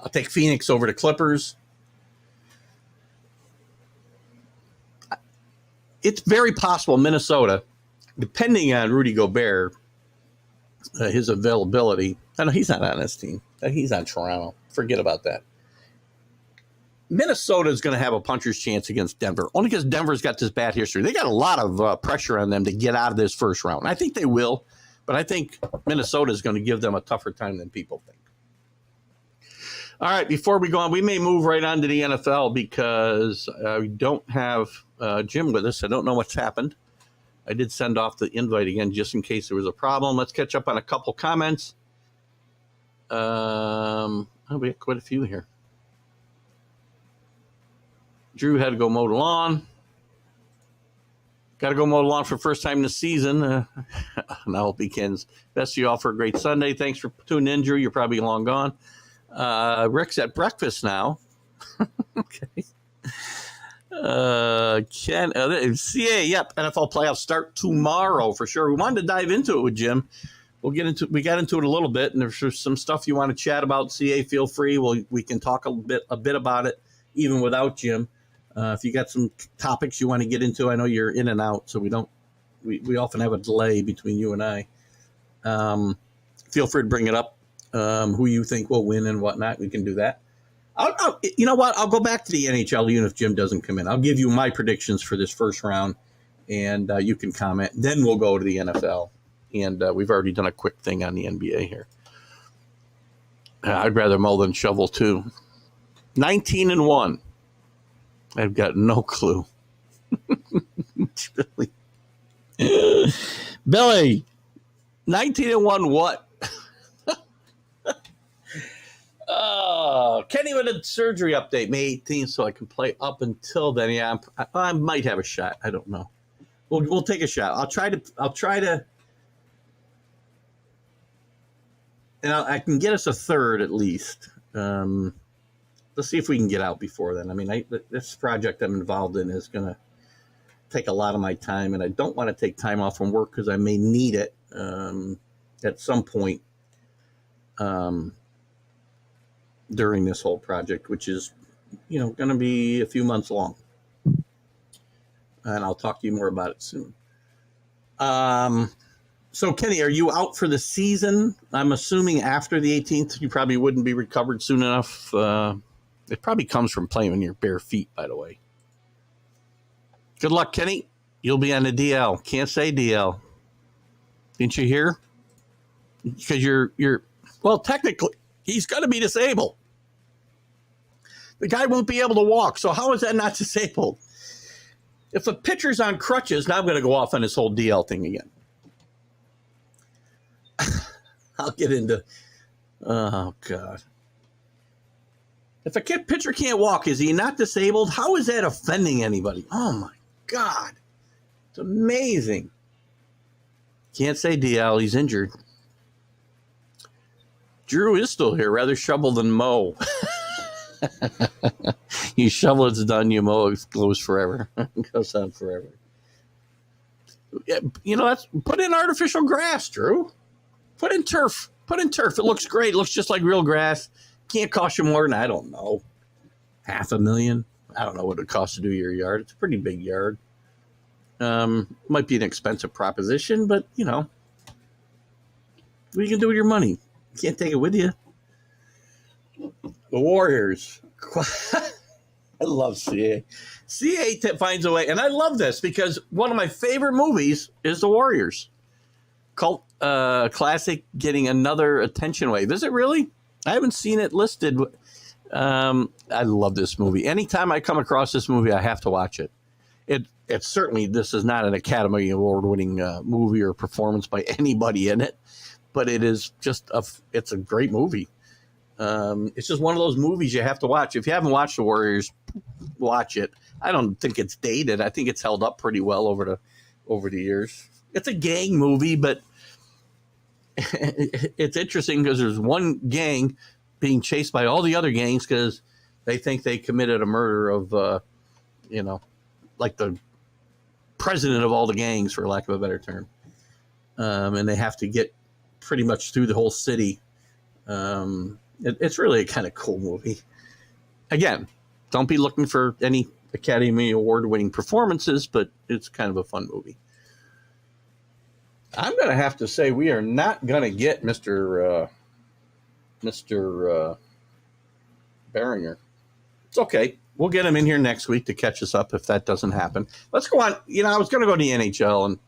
I'll take Phoenix over the Clippers. It's very possible Minnesota, depending on Rudy Gobert, his availability. I know he's not on this team. He's on Toronto. Forget about that. Minnesota is going to have a puncher's chance against Denver, only because Denver's got this bad history. They got a lot of pressure on them to get out of this first round. I think they will, but I think Minnesota is going to give them a tougher time than people think. All right, before we go on, we may move right on to the NFL because we don't have Jim with us. I don't know what's happened. I did send off the invite again just in case there was a problem. Let's catch up on a couple comments. We have quite a few here. Drew had to go mow the lawn. Got to go mow the lawn for the first time this season. Now it begins. Best of you all for a great Sunday. Thanks for tuning in, Drew. You're probably long gone. Rick's at breakfast now. Okay. CA, yep. NFL playoffs start tomorrow for sure. We wanted to dive into it with Jim. We got into it a little bit, and if there's some stuff you want to chat about, CA, feel free. We can talk a bit about it, even without Jim. If you got some topics you want to get into, I know you're in and out, so we often have a delay between you and I. Feel free to bring it up. Who you think will win and whatnot. We can do that. You know what? I'll go back to the NHL even if Jim doesn't come in. I'll give you my predictions for this first round, and you can comment. Then we'll go to the NFL, and we've already done a quick thing on the NBA here. I'd rather mow than shovel too. 19-1. I've got no clue. Billy, 19-1 what? Kenny with a surgery update, May 18th, so I can play up until then. Yeah, I might have a shot. I don't know. We'll take a shot. I'll try to, and I can get us a third at least. Let's see if we can get out before then. I mean, this project I'm involved in is going to take a lot of my time, and I don't want to take time off from work because I may need it at some point during this whole project, which is, going to be a few months long. And I'll talk to you more about it soon. So, Kenny, are you out for the season? I'm assuming after the 18th, you probably wouldn't be recovered soon enough. It probably comes from playing on your bare feet, by the way. Good luck, Kenny. You'll be on the DL. Can't say DL. Didn't you hear? Because well, technically, he's going to be disabled. The guy won't be able to walk. So how is that not disabled? If a pitcher's on crutches, now I'm going to go off on this whole DL thing again. I'll get into, oh, God. If a pitcher can't walk, is he not disabled? How is that offending anybody? Oh, my God. It's amazing. Can't say DL. He's injured. Drew is still here. Rather shovel than mow. You shovel, it's done. You mow, it goes forever. It goes on forever. Yeah, that's put in artificial grass, Drew. Put in turf. It looks great. It looks just like real grass. Can't cost you more than, I don't know, $500,000. I don't know what it costs to do your yard. It's a pretty big yard. Might be an expensive proposition, but, what you can do with your money? You can't take it with you. The Warriors. I love CA. CA finds a way, and I love this because one of my favorite movies is The Warriors. Cult classic, getting another attention wave. Is it really? I haven't seen it listed. I love this movie. Anytime I come across this movie, I have to watch it. It's certainly, this is not an Academy Award-winning movie or performance by anybody in it, but it is just it's a great movie. It's just one of those movies you have to watch. If you haven't watched The Warriors, watch it. I don't think it's dated. I think it's held up pretty well over the years. It's a gang movie, but it's interesting because there's one gang being chased by all the other gangs because they think they committed a murder of, like the president of all the gangs, for lack of a better term. And they have to get pretty much through the whole city. It's really a kind of cool movie. Again, don't be looking for any Academy Award-winning performances, but it's kind of a fun movie. I'm going to have to say we are not going to get Mr. Biringer. It's okay. We'll get him in here next week to catch us up if that doesn't happen. Let's go on. I was going to go to the NHL, and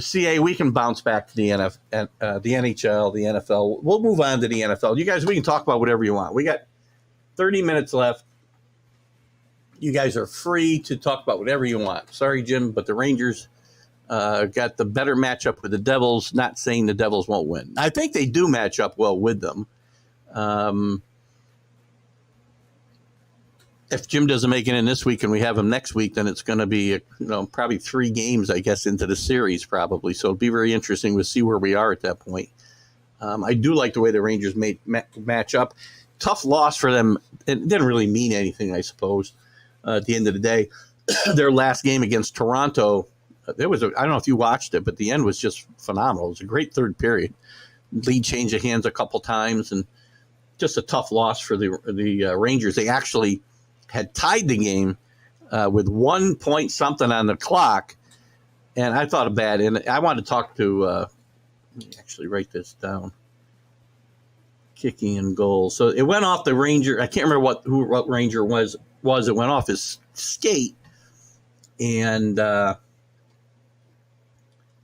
CA, we can bounce back to the NHL, the NFL. We'll move on to the NFL. You guys, we can talk about whatever you want. We got 30 minutes left. You guys are free to talk about whatever you want. Sorry, Jim, but the Rangers got the better matchup with the Devils. Not saying the Devils won't win. I think they do match up well with them. If Jim doesn't make it in this week and we have him next week, then it's going to be probably 3 games, I guess, into the series probably. So it'll be very interesting to see where we are at that point. I do like the way the Rangers match up. Tough loss for them. It didn't really mean anything, I suppose. At the end of the day, their last game against Toronto, I don't know if you watched it, but the end was just phenomenal. It was a great third period. Lead changed of hands a couple times, and just a tough loss for the Rangers. They actually had tied the game with 1 point something on the clock, and I thought of bad. And I wanted to talk to. Let me actually write this down. Kicking and goals. So it went off the Ranger. I can't remember what Ranger was. It went off his skate, and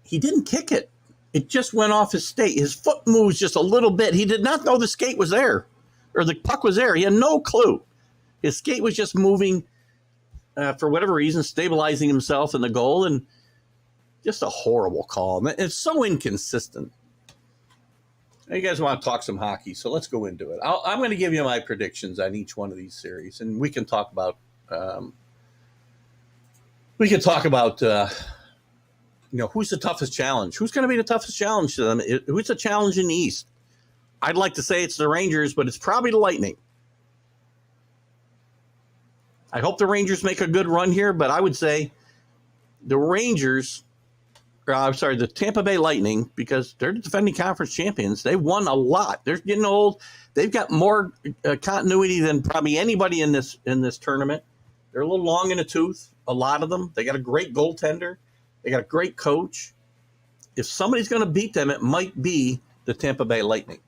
he didn't kick it. It just went off his skate. His foot moves just a little bit. He did not know the skate was there, or the puck was there. He had no clue. His skate was just moving for whatever reason, stabilizing himself in the goal, and just a horrible call. It's so inconsistent. Now you guys want to talk some hockey, so let's go into it. I'm going to give you my predictions on each one of these series, and we can talk about who's the toughest challenge. Who's going to be the toughest challenge to them? Who's the challenge in the East? I'd like to say it's the Rangers, but it's probably the Lightning. I hope the Rangers make a good run here, but I would say the Tampa Bay Lightning, because they're the defending conference champions. They've won a lot. They're getting old. They've got more continuity than probably anybody in this tournament. They're a little long in the tooth, a lot of them. They got a great goaltender. They got a great coach. If somebody's going to beat them, it might be the Tampa Bay Lightning.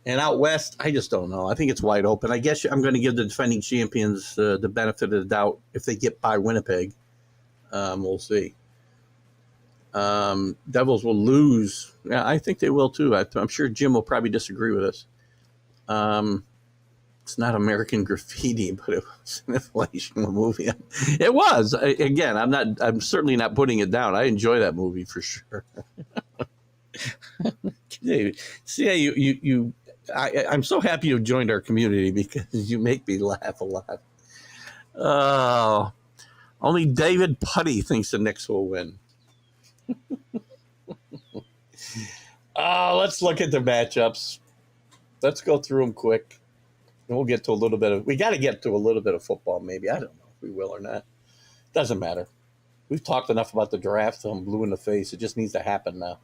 And out west, I just don't know. I think it's wide open. I guess I'm going to give the defending champions the benefit of the doubt if they get by Winnipeg. We'll see. Devils will lose. Yeah, I think they will too. I'm sure Jim will probably disagree with us. It's not American Graffiti, but it was an inflational movie. It was. Again, I'm certainly not putting it down. I enjoy that movie for sure. See, I'm so happy you joined our community because you make me laugh a lot. Oh, only David Putty thinks the Knicks will win. Let's look at the matchups. Let's go through them quick. And we'll get to we got to get to a little bit of football maybe. I don't know if we will or not. Doesn't matter. We've talked enough about the draft till I'm blue in the face. It just needs to happen now.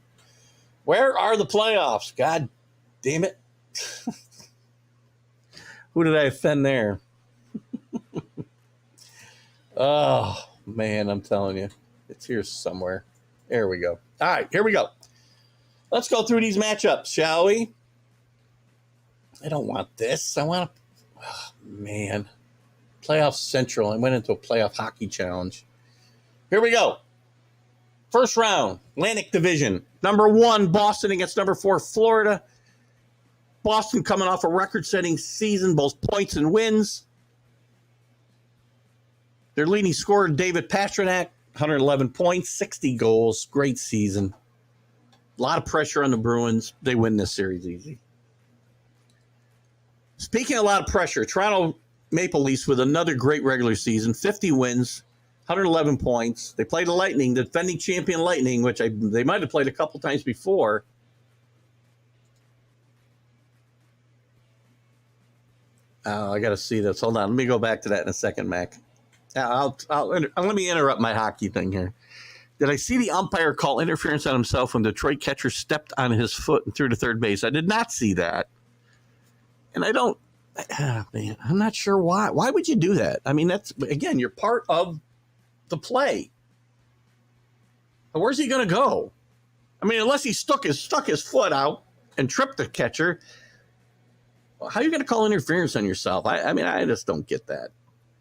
Where are the playoffs? God damn it. Who did I offend there? Oh, man, I'm telling you. It's here somewhere. There we go. All right, here we go. Let's go through these matchups, shall we? I don't want this. I want to... Oh, man. Playoff Central. I went into a playoff hockey challenge. Here we go. First round, Atlantic Division. Number 1, Boston against number 4, Florida. Boston coming off a record-setting season, both points and wins. Their leading scorer, David Pastrnak, 111 points, 60 goals. Great season. A lot of pressure on the Bruins. They win this series easy. Speaking of a lot of pressure, Toronto Maple Leafs with another great regular season, 50 wins, 111 points. They played the Lightning, the defending champion Lightning, which they might have played a couple times before. I got to see this. Hold on. Let me go back to that in a second, Mac. Let me interrupt my hockey thing here. Did I see the umpire call interference on himself when the Detroit catcher stepped on his foot and threw to third base? I did not see that. And I'm not sure why. Why would you do that? I mean, again, you're part of the play. Where's he going to go? I mean, unless he stuck his foot out and tripped the catcher, how are you going to call interference on yourself? I mean, I just don't get that.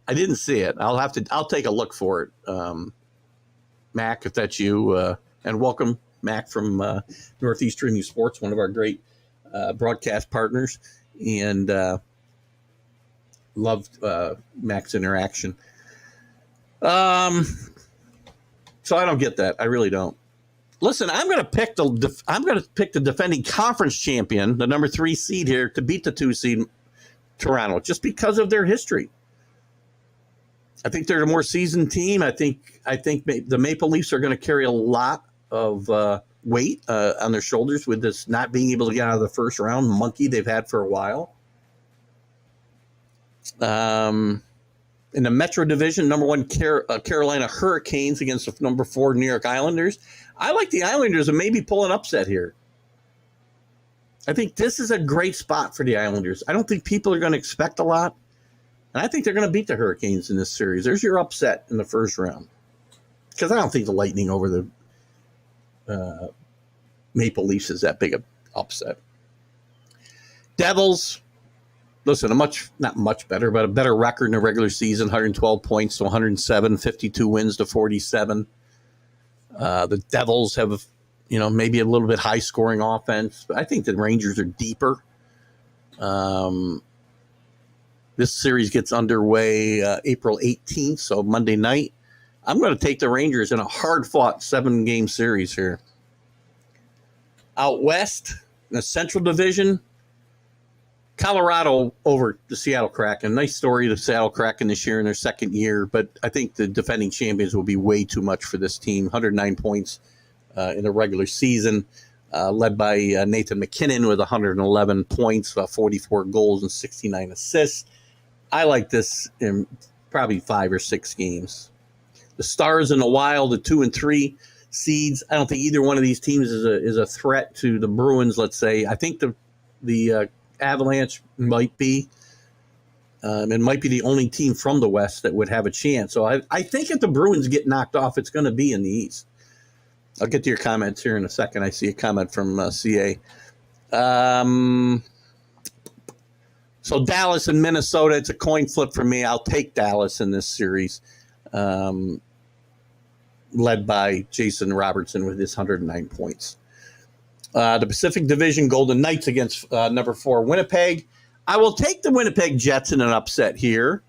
I didn't see it. I'll take a look for it. Mac, if that's you, and welcome, Mac, from Northeastern Youth Sports, one of our great broadcast partners, and loved Mac's interaction. So I don't get that. I really don't. Listen, I'm going to pick the defending conference champion, the number 3 seed here, to beat the 2 seed Toronto, just because of their history. I think they're a more seasoned team. I think the Maple Leafs are going to carry a lot of weight on their shoulders with this not being able to get out of the first round monkey they've had for a while. In the Metro Division, number 1 Carolina Hurricanes against the number 4 New York Islanders. I like the Islanders and maybe pull an upset here. I think this is a great spot for the Islanders. I don't think people are going to expect a lot. And I think they're going to beat the Hurricanes in this series. There's your upset in the first round. Because I don't think the Lightning over the Maple Leafs is that big an upset. Devils, listen, not much better, but a better record in the regular season, 112 points to 107, 52 wins to 47. The Devils have, maybe a little bit high-scoring offense. But I think the Rangers are deeper. This series gets underway April 18th, so Monday night. I'm going to take the Rangers in a hard-fought 7-game series here. Out west, In the Central Division, Colorado over the Seattle Kraken. Nice story, the Seattle Kraken this year in their second year, but I think the defending champions will be way too much for this team. 109 points in the regular season, led by Nathan McKinnon with 111 points, 44 goals, and 69 assists. I like this in probably 5 or 6 games. The Stars and the Wild, the 2 and 3 seeds. I don't think either one of these teams is a threat to the Bruins. Let's say I think the Avalanche might be. It might be the only team from the West that would have a chance. So I think if the Bruins get knocked off, it's going to be in the East. I'll get to your comments here in a second. I see a comment from CA. So Dallas and Minnesota, it's a coin flip for me. I'll take Dallas in this series, led by Jason Robertson with his 109 points. The Pacific Division, Golden Knights against number 4 Winnipeg. I will take the Winnipeg Jets in an upset here.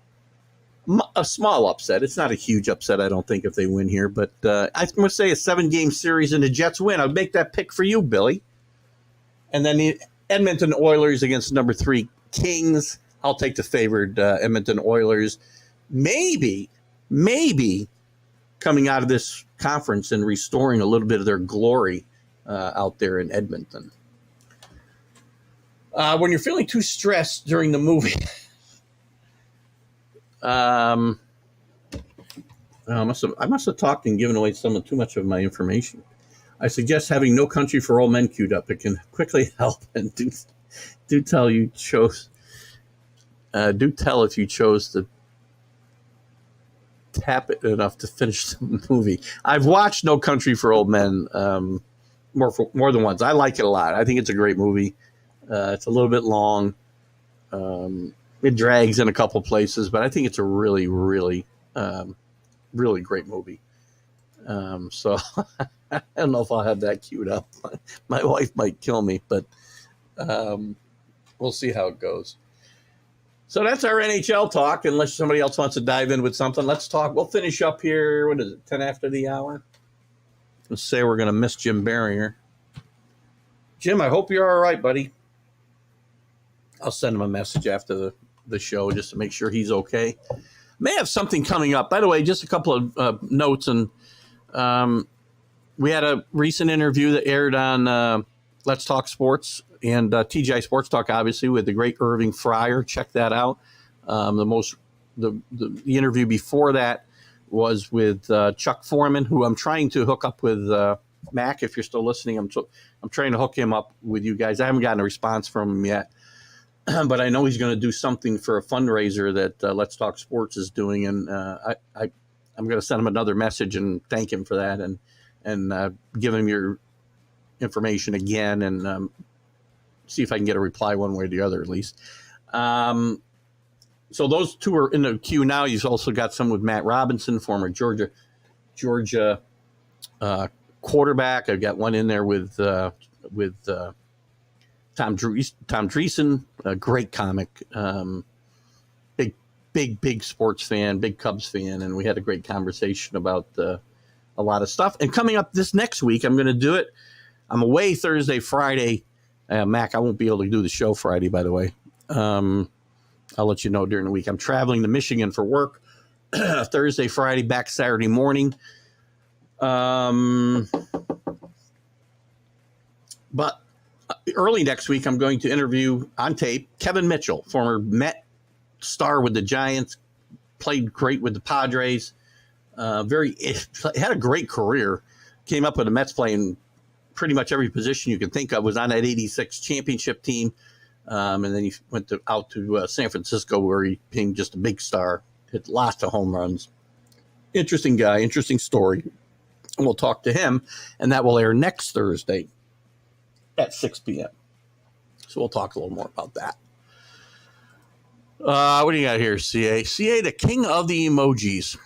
A small upset. It's not a huge upset, I don't think, if they win here. But I'm going to say a 7-game series and the Jets win. I'll make that pick for you, Billy. And then the Edmonton Oilers against number 3 Kings. I'll take the favored Edmonton Oilers. Maybe coming out of this conference and restoring a little bit of their glory out there in Edmonton. When you're feeling too stressed during the movie, I must have talked and given away too much of my information. I suggest having No Country for Old Men queued up. It can quickly help, and do tell you chose. Do tell if you chose to tap it enough to finish the movie. I've watched No Country for Old Men more than once. I like it a lot. I think it's a great movie. It's a little bit long. It drags in a couple places, but I think it's a really, really, really great movie. So I don't know if I'll have that queued up. My wife might kill me, but we'll see how it goes. So that's our NHL talk. Unless somebody else wants to dive in with something, let's talk. We'll finish up here. What is it, 10 after the hour? Let's say we're going to miss Jim Biringer. Jim, I hope you're all right, buddy. I'll send him a message after the show just to make sure he's okay. May have something coming up. By the way, just a couple of notes. And we had a recent interview that aired on Let's Talk Sports and TGI Sports Talk, obviously, with the great Irving Fryer. Check that out. The interview before that was with Chuck Foreman, who I'm trying to hook up with. Mac, if you're still listening, I'm trying to hook him up with you guys. I haven't gotten a response from him yet, but I know he's going to do something for a fundraiser that Let's Talk Sports is doing, and I'm going to send him another message and thank him for that, and give him your information again, and see if I can get a reply one way or the other, at least. So those two are in the queue now. You've also got some with Matt Robinson, former Georgia quarterback. I've got one in there with Tom Dreesen, a great comic, big sports fan, big Cubs fan, and we had a great conversation about a lot of stuff. And coming up this next week, I'm going to do it. I'm away Thursday, Friday. Mac, I won't be able to do the show Friday, by the way. I'll let you know during the week. I'm traveling to Michigan for work Thursday, Friday, back Saturday morning. But early next week, I'm going to interview on tape Kevin Mitchell, former Met star with the Giants, played great with the Padres. Had a great career. Came up with the Mets playing pretty much every position you can think of. Was on that '86 championship team, and then he went out to San Francisco, where he became just a big star. Hit lots of home runs. Interesting guy. Interesting story. And we'll talk to him, and that will air next Thursday at 6 p.m. So we'll talk a little more about that. What do you got here, CA? CA, the king of the emojis.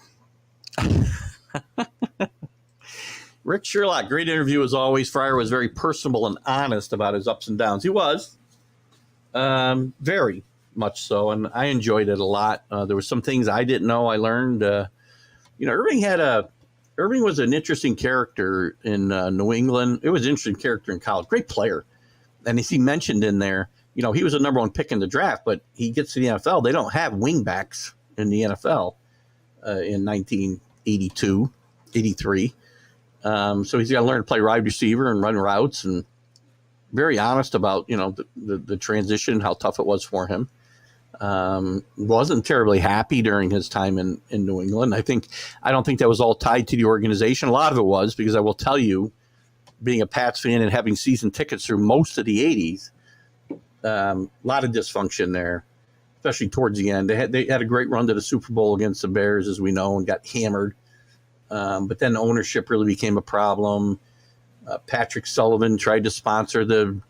Rick Sherlock, great interview as always. Fryer was very personable and honest about his ups and downs. He was. Very much so, and I enjoyed it a lot. There were some things I didn't know I learned. Irving was an interesting character in New England. It was an interesting character in college. Great player. And as he mentioned in there, he was a number one pick in the draft, but he gets to the NFL. They don't have wingbacks in the NFL in 1982, 83. So he's got to learn to play wide receiver and run routes, and very honest about, the transition, how tough it was for him. Wasn't terribly happy during his time in New England. I don't think that was all tied to the organization. A lot of it was, because I will tell you, being a Pats fan and having season tickets through most of the 80s, a lot of dysfunction there, especially towards the end. They had a great run to the Super Bowl against the Bears, as we know, and got hammered. But then ownership really became a problem. Patrick Sullivan tried to sponsor the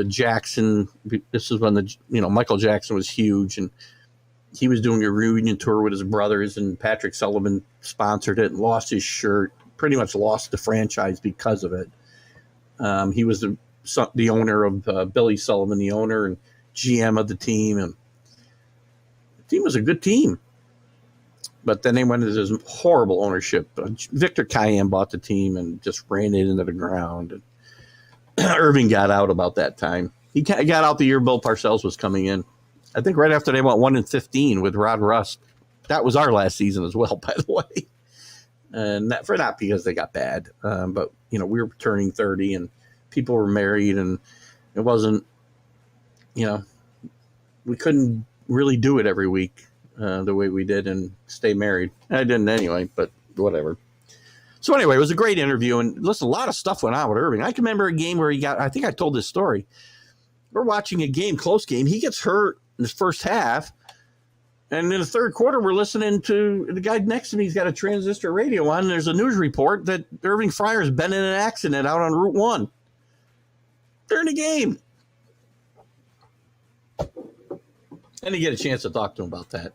Jackson. This is when Michael Jackson was huge, and he was doing a reunion tour with his brothers, and Patrick Sullivan sponsored it and lost his shirt, pretty much lost the franchise because of it. He was the owner of Billy Sullivan, the owner and GM of the team, and the team was a good team. But then they went into this horrible ownership. Victor Cayenne bought the team and just ran it into the ground. And Irving got out about that time. He got out the year Bill Parcells was coming in. I think right after they went 1-15 with Rod Rust. That was our last season as well, by the way. And not because they got bad, but we were turning 30 and people were married, and it wasn't, we couldn't really do it every week the way we did and stay married. I didn't anyway, but whatever. So anyway, it was a great interview, and listen, a lot of stuff went on with Irving. I can remember a game where I think I told this story. We're watching a game, close game. He gets hurt in his first half. And in the third quarter, we're listening to the guy next to me. He's got a transistor radio on. And there's a news report that Irving Fryer's been in an accident out on Route 1 during the game. And you get a chance to talk to him about that.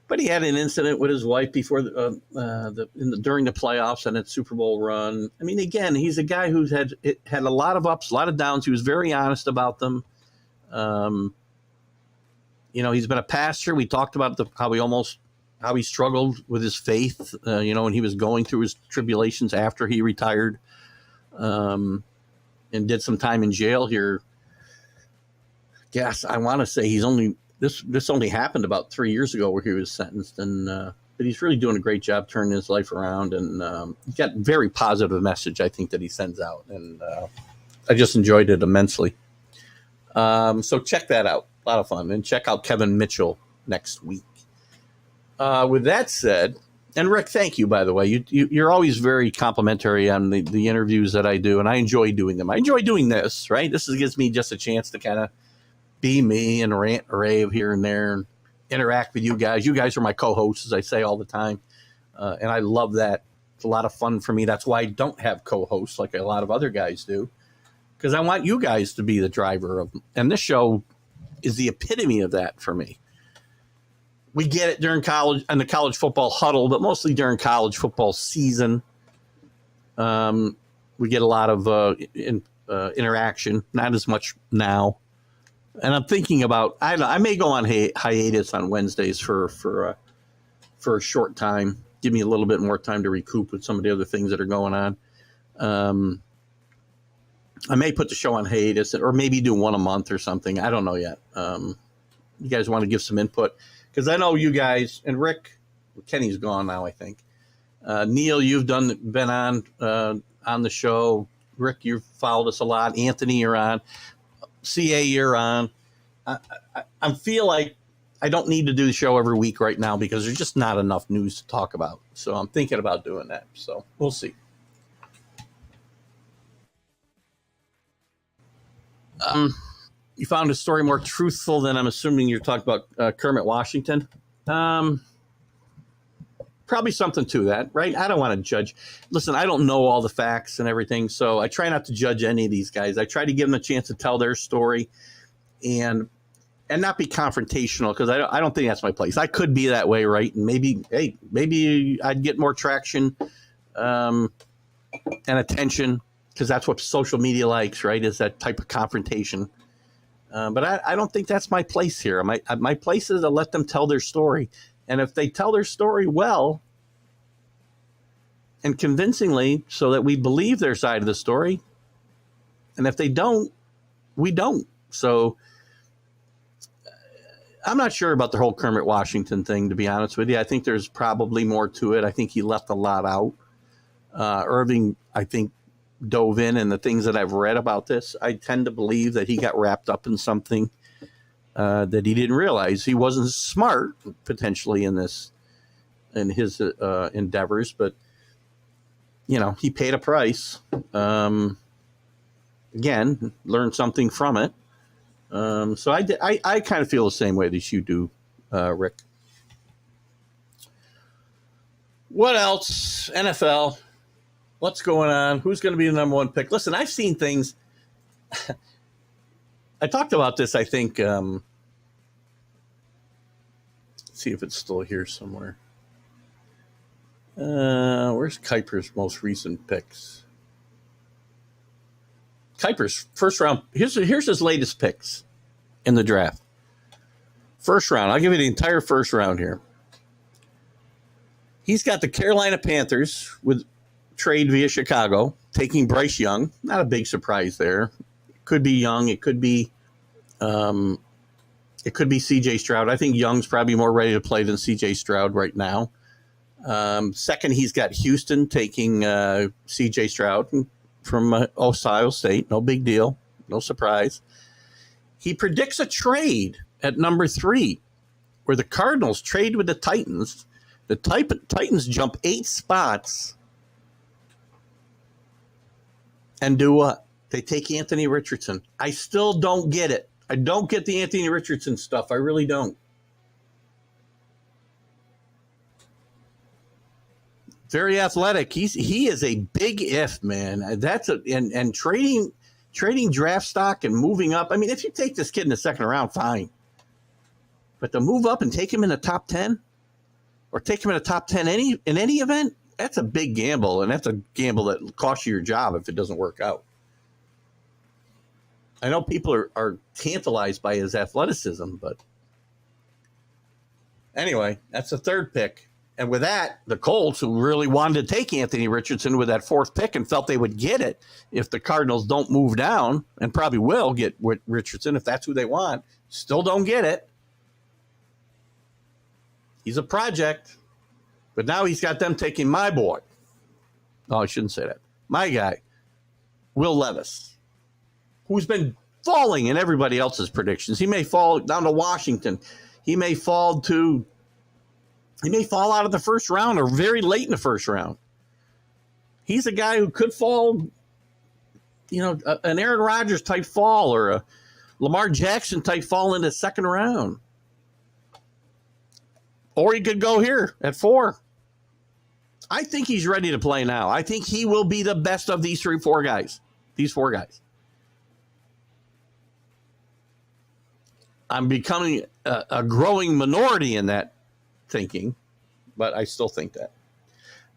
But he had an incident with his wife before during the playoffs and its Super Bowl run. I mean, again, he's a guy who's had a lot of ups, a lot of downs. He was very honest about them. He's been a pastor. We talked about how he struggled with his faith, and he was going through his tribulations after he retired, and did some time in jail here. Yes, I want to say this only happened about 3 years ago where he was sentenced, but he's really doing a great job turning his life around, and he's got a very positive message, I think, that he sends out, and I just enjoyed it immensely. So check that out. A lot of fun. And check out Kevin Mitchell next week. With that said, and Rick, thank you, by the way. You're always very complimentary on the interviews that I do, and I enjoy doing them. I enjoy doing this, right? This gives me just a chance to kind of be me and rant or rave here and there and interact with you guys. You guys are my co-hosts, as I say all the time, and I love that. It's a lot of fun for me. That's why I don't have co-hosts like a lot of other guys do, because I want you guys to be the driver of, and this show is the epitome of that for me. We get it during college and the college football huddle, but mostly during college football season. We get a lot of interaction, not as much now. And I'm thinking about, I may go on hiatus on Wednesdays for a short time. Give me a little bit more time to recoup with some of the other things that are going on. I may put the show on hiatus or maybe do one a month or something. I don't know yet. You guys want to give some input? Because I know you guys, and Rick, Kenny's gone now, I think. Neil, you've been on the show. Rick, you've followed us a lot. Anthony, you're on. CA, you're on. I feel like I don't need to do the show every week right now because there's just not enough news to talk about. So I'm thinking about doing that. So we'll see. You found a story more truthful than I'm assuming you're talking about Kermit Washington. Probably something to that, right? I don't want to judge. Listen, I don't know all the facts and everything, so I try not to judge any of these guys. I try to give them a chance to tell their story and not be confrontational, because I don't think that's my place. I could be that way, right? And maybe I'd get more traction and attention, because that's what social media likes, right? Is that type of confrontation. But I don't think that's my place here. My place is to let them tell their story. And if they tell their story well and convincingly so that we believe their side of the story, and if they don't, we don't. So I'm not sure about the whole Kermit Washington thing, to be honest with you. I think there's probably more to it. I think he left a lot out. Irving, I think, dove in, and the things that I've read about this, I tend to believe that he got wrapped up in something that he didn't realize. He wasn't smart, potentially, in his endeavors, but, he paid a price. Again, learned something from it. So I kind of feel the same way that you do, Rick. What else? NFL. What's going on? Who's going to be the number one pick? Listen, I've seen things. I talked about this, I think. Let's see if it's still here somewhere. Where's Kuiper's most recent picks? Kuiper's first round. Here's his latest picks in the draft. First round. I'll give you the entire first round here. He's got the Carolina Panthers with trade via Chicago, taking Bryce Young. Not a big surprise there. It could be Young. It could be C.J. Stroud. I think Young's probably more ready to play than C.J. Stroud right now. Second, he's got Houston taking C.J. Stroud from Ohio State. No big deal. No surprise. He predicts a trade at number 3 where the Cardinals trade with the Titans. The Titans jump 8 spots and do what? They take Anthony Richardson. I still don't get it. I don't get the Anthony Richardson stuff. I really don't. Very athletic. He is a big if, man. And trading draft stock and moving up. I mean, if you take this kid in the second round, fine. But to move up and take him in the top 10 or take him in the top 10 in any event, that's a big gamble, and that's a gamble that costs you your job if it doesn't work out. I know people are tantalized by his athleticism, but anyway, that's the third pick. And with that, the Colts, who really wanted to take Anthony Richardson with that 4th pick and felt they would get it if the Cardinals don't move down, and probably will get Richardson if that's who they want, still don't get it. He's a project, but now he's got them taking my boy. Oh, I shouldn't say that. My guy, Will Levis, who's been falling in everybody else's predictions. He may fall down to Washington. He may fall out of the first round or very late in the first round. He's a guy who could fall, an Aaron Rodgers type fall or a Lamar Jackson type fall in the second round. Or he could go here at 4. I think he's ready to play now. I think he will be the best of these 4 guys. These 4 guys. I'm becoming a growing minority in that thinking, but I still think that.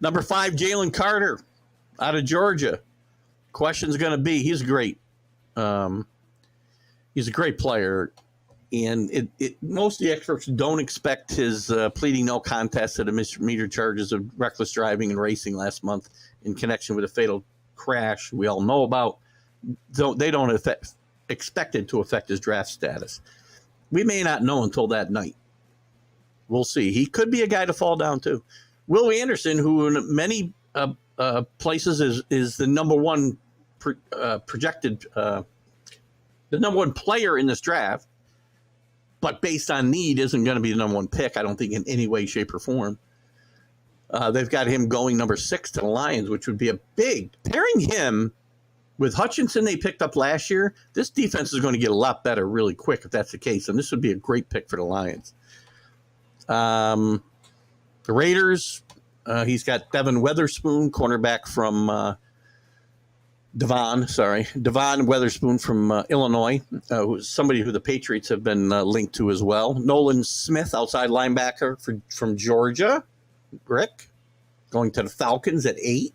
Number 5, Jalen Carter out of Georgia. Question's going to be, he's great. He's a great player, and most of the experts don't expect his pleading no contest to the misdemeanor charges of reckless driving and racing last month in connection with a fatal crash we all know about. They don't expect it to affect his draft status. We may not know until that night. We'll see. He could be a guy to fall down too. Will Anderson, who in many places is the number one projected, the number one player in this draft, but based on need isn't going to be the number one pick, I don't think, in any way, shape, or form. They've got him going number 6 to the Lions, which would be a big pairing him with Hutchinson they picked up last year. This defense is going to get a lot better really quick if that's the case, and this would be a great pick for the Lions. The Raiders, he's got Devin Weatherspoon, cornerback from Devon Weatherspoon from Illinois, who's somebody who the Patriots have been linked to as well. Nolan Smith, outside linebacker from Georgia. Rick, going to the Falcons at 8.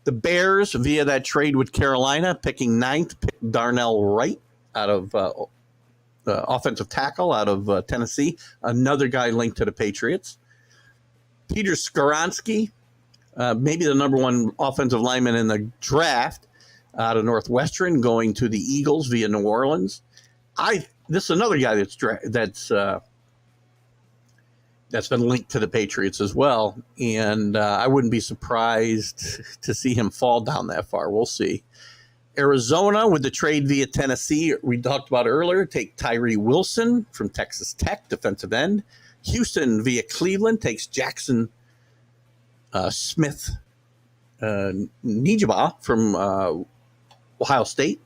The Bears, via that trade with Carolina, picking 9th, picked Darnell Wright out of offensive tackle out of Tennessee. Another guy linked to the Patriots. Peter Skoronski, maybe the number 1 offensive lineman in the draft. out of Northwestern, going to the Eagles via New Orleans. This is another guy that's been linked to the Patriots as well, and I wouldn't be surprised to see him fall down that far. We'll see. Arizona, with the trade via Tennessee, we talked about earlier, take Tyree Wilson from Texas Tech, defensive end. Houston, via Cleveland, takes Jackson Smith Nijaba from Ohio State.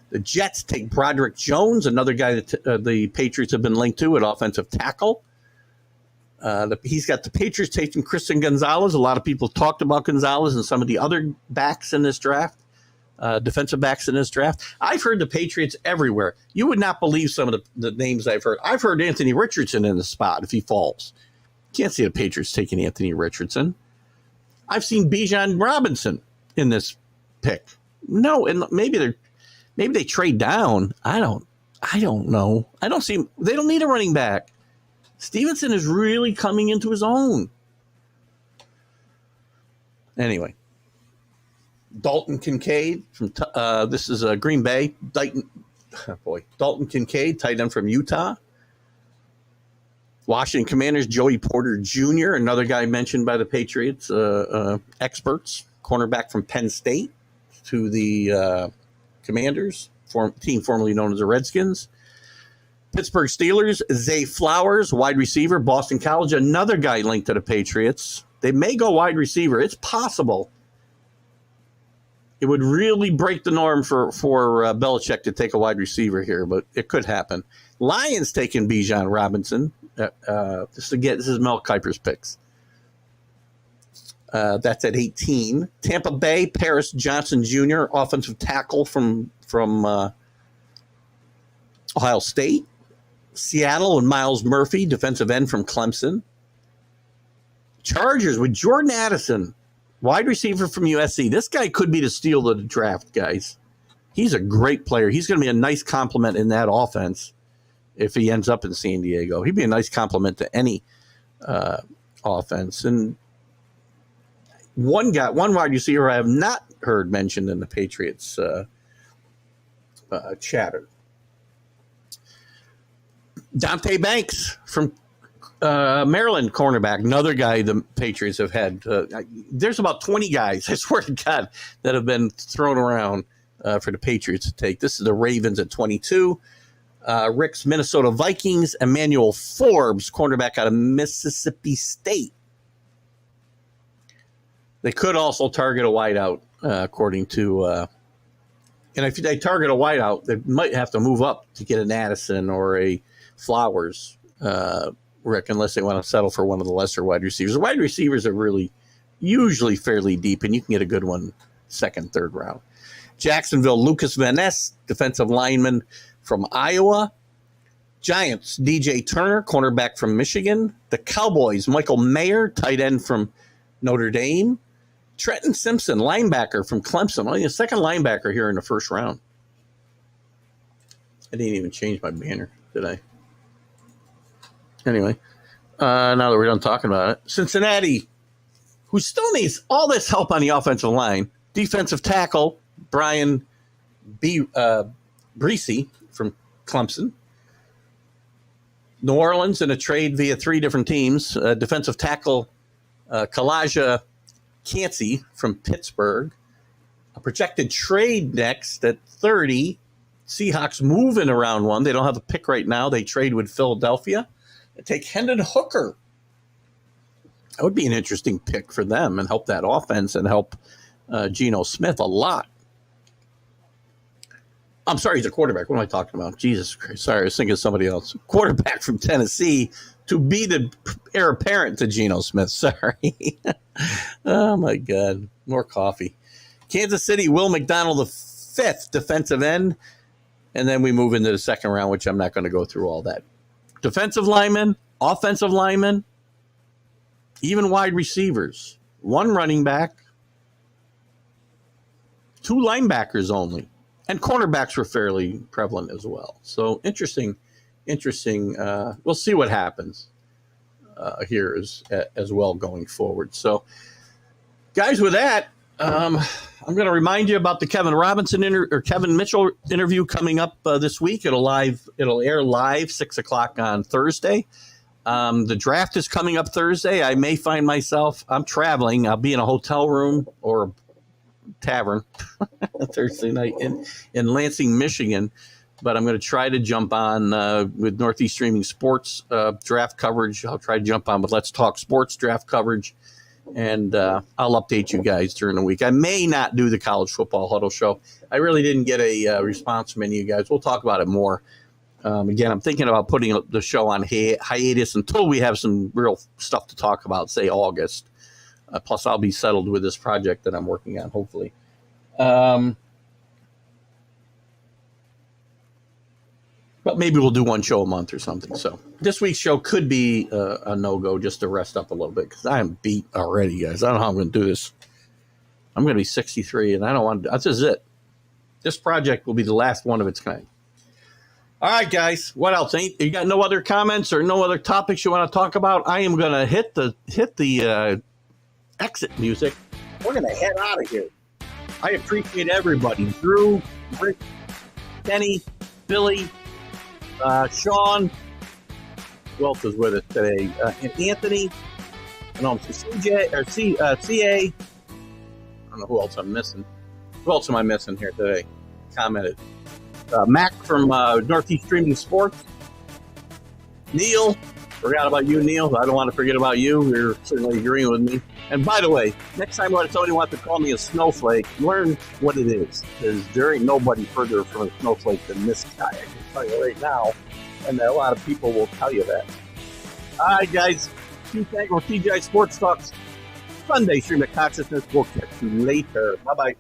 The Jets take Broderick Jones, another guy that the Patriots have been linked to at offensive tackle. He's got the Patriots taking Christian Gonzalez. A lot of people talked about Gonzalez and some of the other backs in this draft. Defensive backs in this draft. I've heard the Patriots everywhere. You would not believe some of the names I've heard. I've heard Anthony Richardson in the spot if he falls. Can't see the Patriots taking Anthony Richardson. I've seen Bijan Robinson in this pick. No, and maybe they trade down. I don't know. I don't see. They don't need a running back. Stevenson is really coming into his own. Anyway. Dalton Kincaid from this is Green Bay. Dalton Kincaid, tight end from Utah. Washington Commanders, Joey Porter Jr., another guy mentioned by the Patriots experts, cornerback from Penn State to the Commanders, team formerly known as the Redskins. Pittsburgh Steelers, Zay Flowers, wide receiver, Boston College, another guy linked to the Patriots. They may go wide receiver. It's possible. It would really break the norm for Belichick to take a wide receiver here, but it could happen. Lions taking Bijan Robinson. This is Mel Kiper's picks. That's at 18. Tampa Bay, Paris Johnson Jr., offensive tackle from Ohio State. Seattle and Miles Murphy, defensive end from Clemson. Chargers with Jordan Addison, wide receiver from USC. This guy could be the steal of the draft, guys. He's a great player. He's going to be a nice complement in that offense if he ends up in San Diego. He'd be a nice complement to any offense. And one wide receiver I have not heard mentioned in the Patriots chatter. Dante Banks from Maryland, cornerback, another guy the Patriots have had. There's about 20 guys, I swear to God, that have been thrown around for the Patriots to take. This is the Ravens at 22. Rick's Minnesota Vikings, Emmanuel Forbes, cornerback out of Mississippi State. They could also target a wideout, according to and if they target a wideout, they might have to move up to get an Addison or a Flowers, Rick, unless they want to settle for one of the lesser wide receivers. The wide receivers are really usually fairly deep, and you can get a good one second, third round. Jacksonville, Lucas Van Ness, defensive lineman from Iowa. Giants, DJ Turner, cornerback from Michigan. The Cowboys, Michael Mayer, tight end from Notre Dame. Trenton Simpson, linebacker from Clemson. Only a second linebacker here in the first round. I didn't even change my banner, did I? Anyway, now that we're done talking about it, Cincinnati, who still needs all this help on the offensive line, defensive tackle Brian Breesy from Clemson. New Orleans in a trade via three different teams. Defensive tackle Kalijah Cansey from Pittsburgh. A projected trade next at 30. Seahawks moving around one. They don't have a pick right now. They trade with Philadelphia. They take Hendon Hooker. That would be an interesting pick for them and help that offense and help Geno Smith a lot. I'm sorry, he's a quarterback. What am I talking about? Jesus Christ. Sorry, I was thinking of somebody else. Quarterback from Tennessee to be the heir apparent to Geno Smith. Sorry. Oh, my God. More coffee. Kansas City, Will McDonald, the fifth defensive end. And then we move into the second round, which I'm not going to go through all that. Defensive linemen, offensive linemen, even wide receivers. One running back, two linebackers only. And cornerbacks were fairly prevalent as well. So interesting. We'll see what happens here as well going forward. So, guys, with that, I'm going to remind you about the Kevin Kevin Mitchell interview coming up this week. It'll air live 6:00 on Thursday. The draft is coming up Thursday. I may find myself. I'm traveling. I'll be in a hotel room or tavern Thursday night in Lansing, Michigan. But I'm going to try to jump on with Northeast Streaming Sports draft coverage. I'll try to jump on with Let's Talk Sports draft coverage. And I'll update you guys during the week. I may not do the college football huddle show. I really didn't get a response from any of you guys. We'll talk about it more. Again, I'm thinking about putting the show on hiatus until we have some real stuff to talk about, say August. Plus, I'll be settled with this project that I'm working on, hopefully. But maybe we'll do one show a month or something. So this week's show could be a no-go just to rest up a little bit because I am beat already, guys. I don't know how I'm going to do this. I'm going to be 63, and I don't want to. This is it. This project will be the last one of its kind. All right, guys. What else? You got no other comments or no other topics you want to talk about? I am going to hit the exit music. We're going to head out of here. I appreciate everybody. Drew, Rick, Kenny, Billy, Sean, who else is with us today? And Anthony, CJ or CA. I don't know who else I'm missing. Who else am I missing here today? Commented. Mac from Northeast Streaming Sports. Neil, forgot about you, Neil. I don't want to forget about you. You're certainly agreeing with me. And by the way, next time somebody wants to call me a snowflake, learn what it is. Because there ain't nobody further from a snowflake than this guy. I can tell you right now. And a lot of people will tell you that. All right, guys. TGI Sports Talks Sunday stream of consciousness. We'll catch you later. Bye-bye.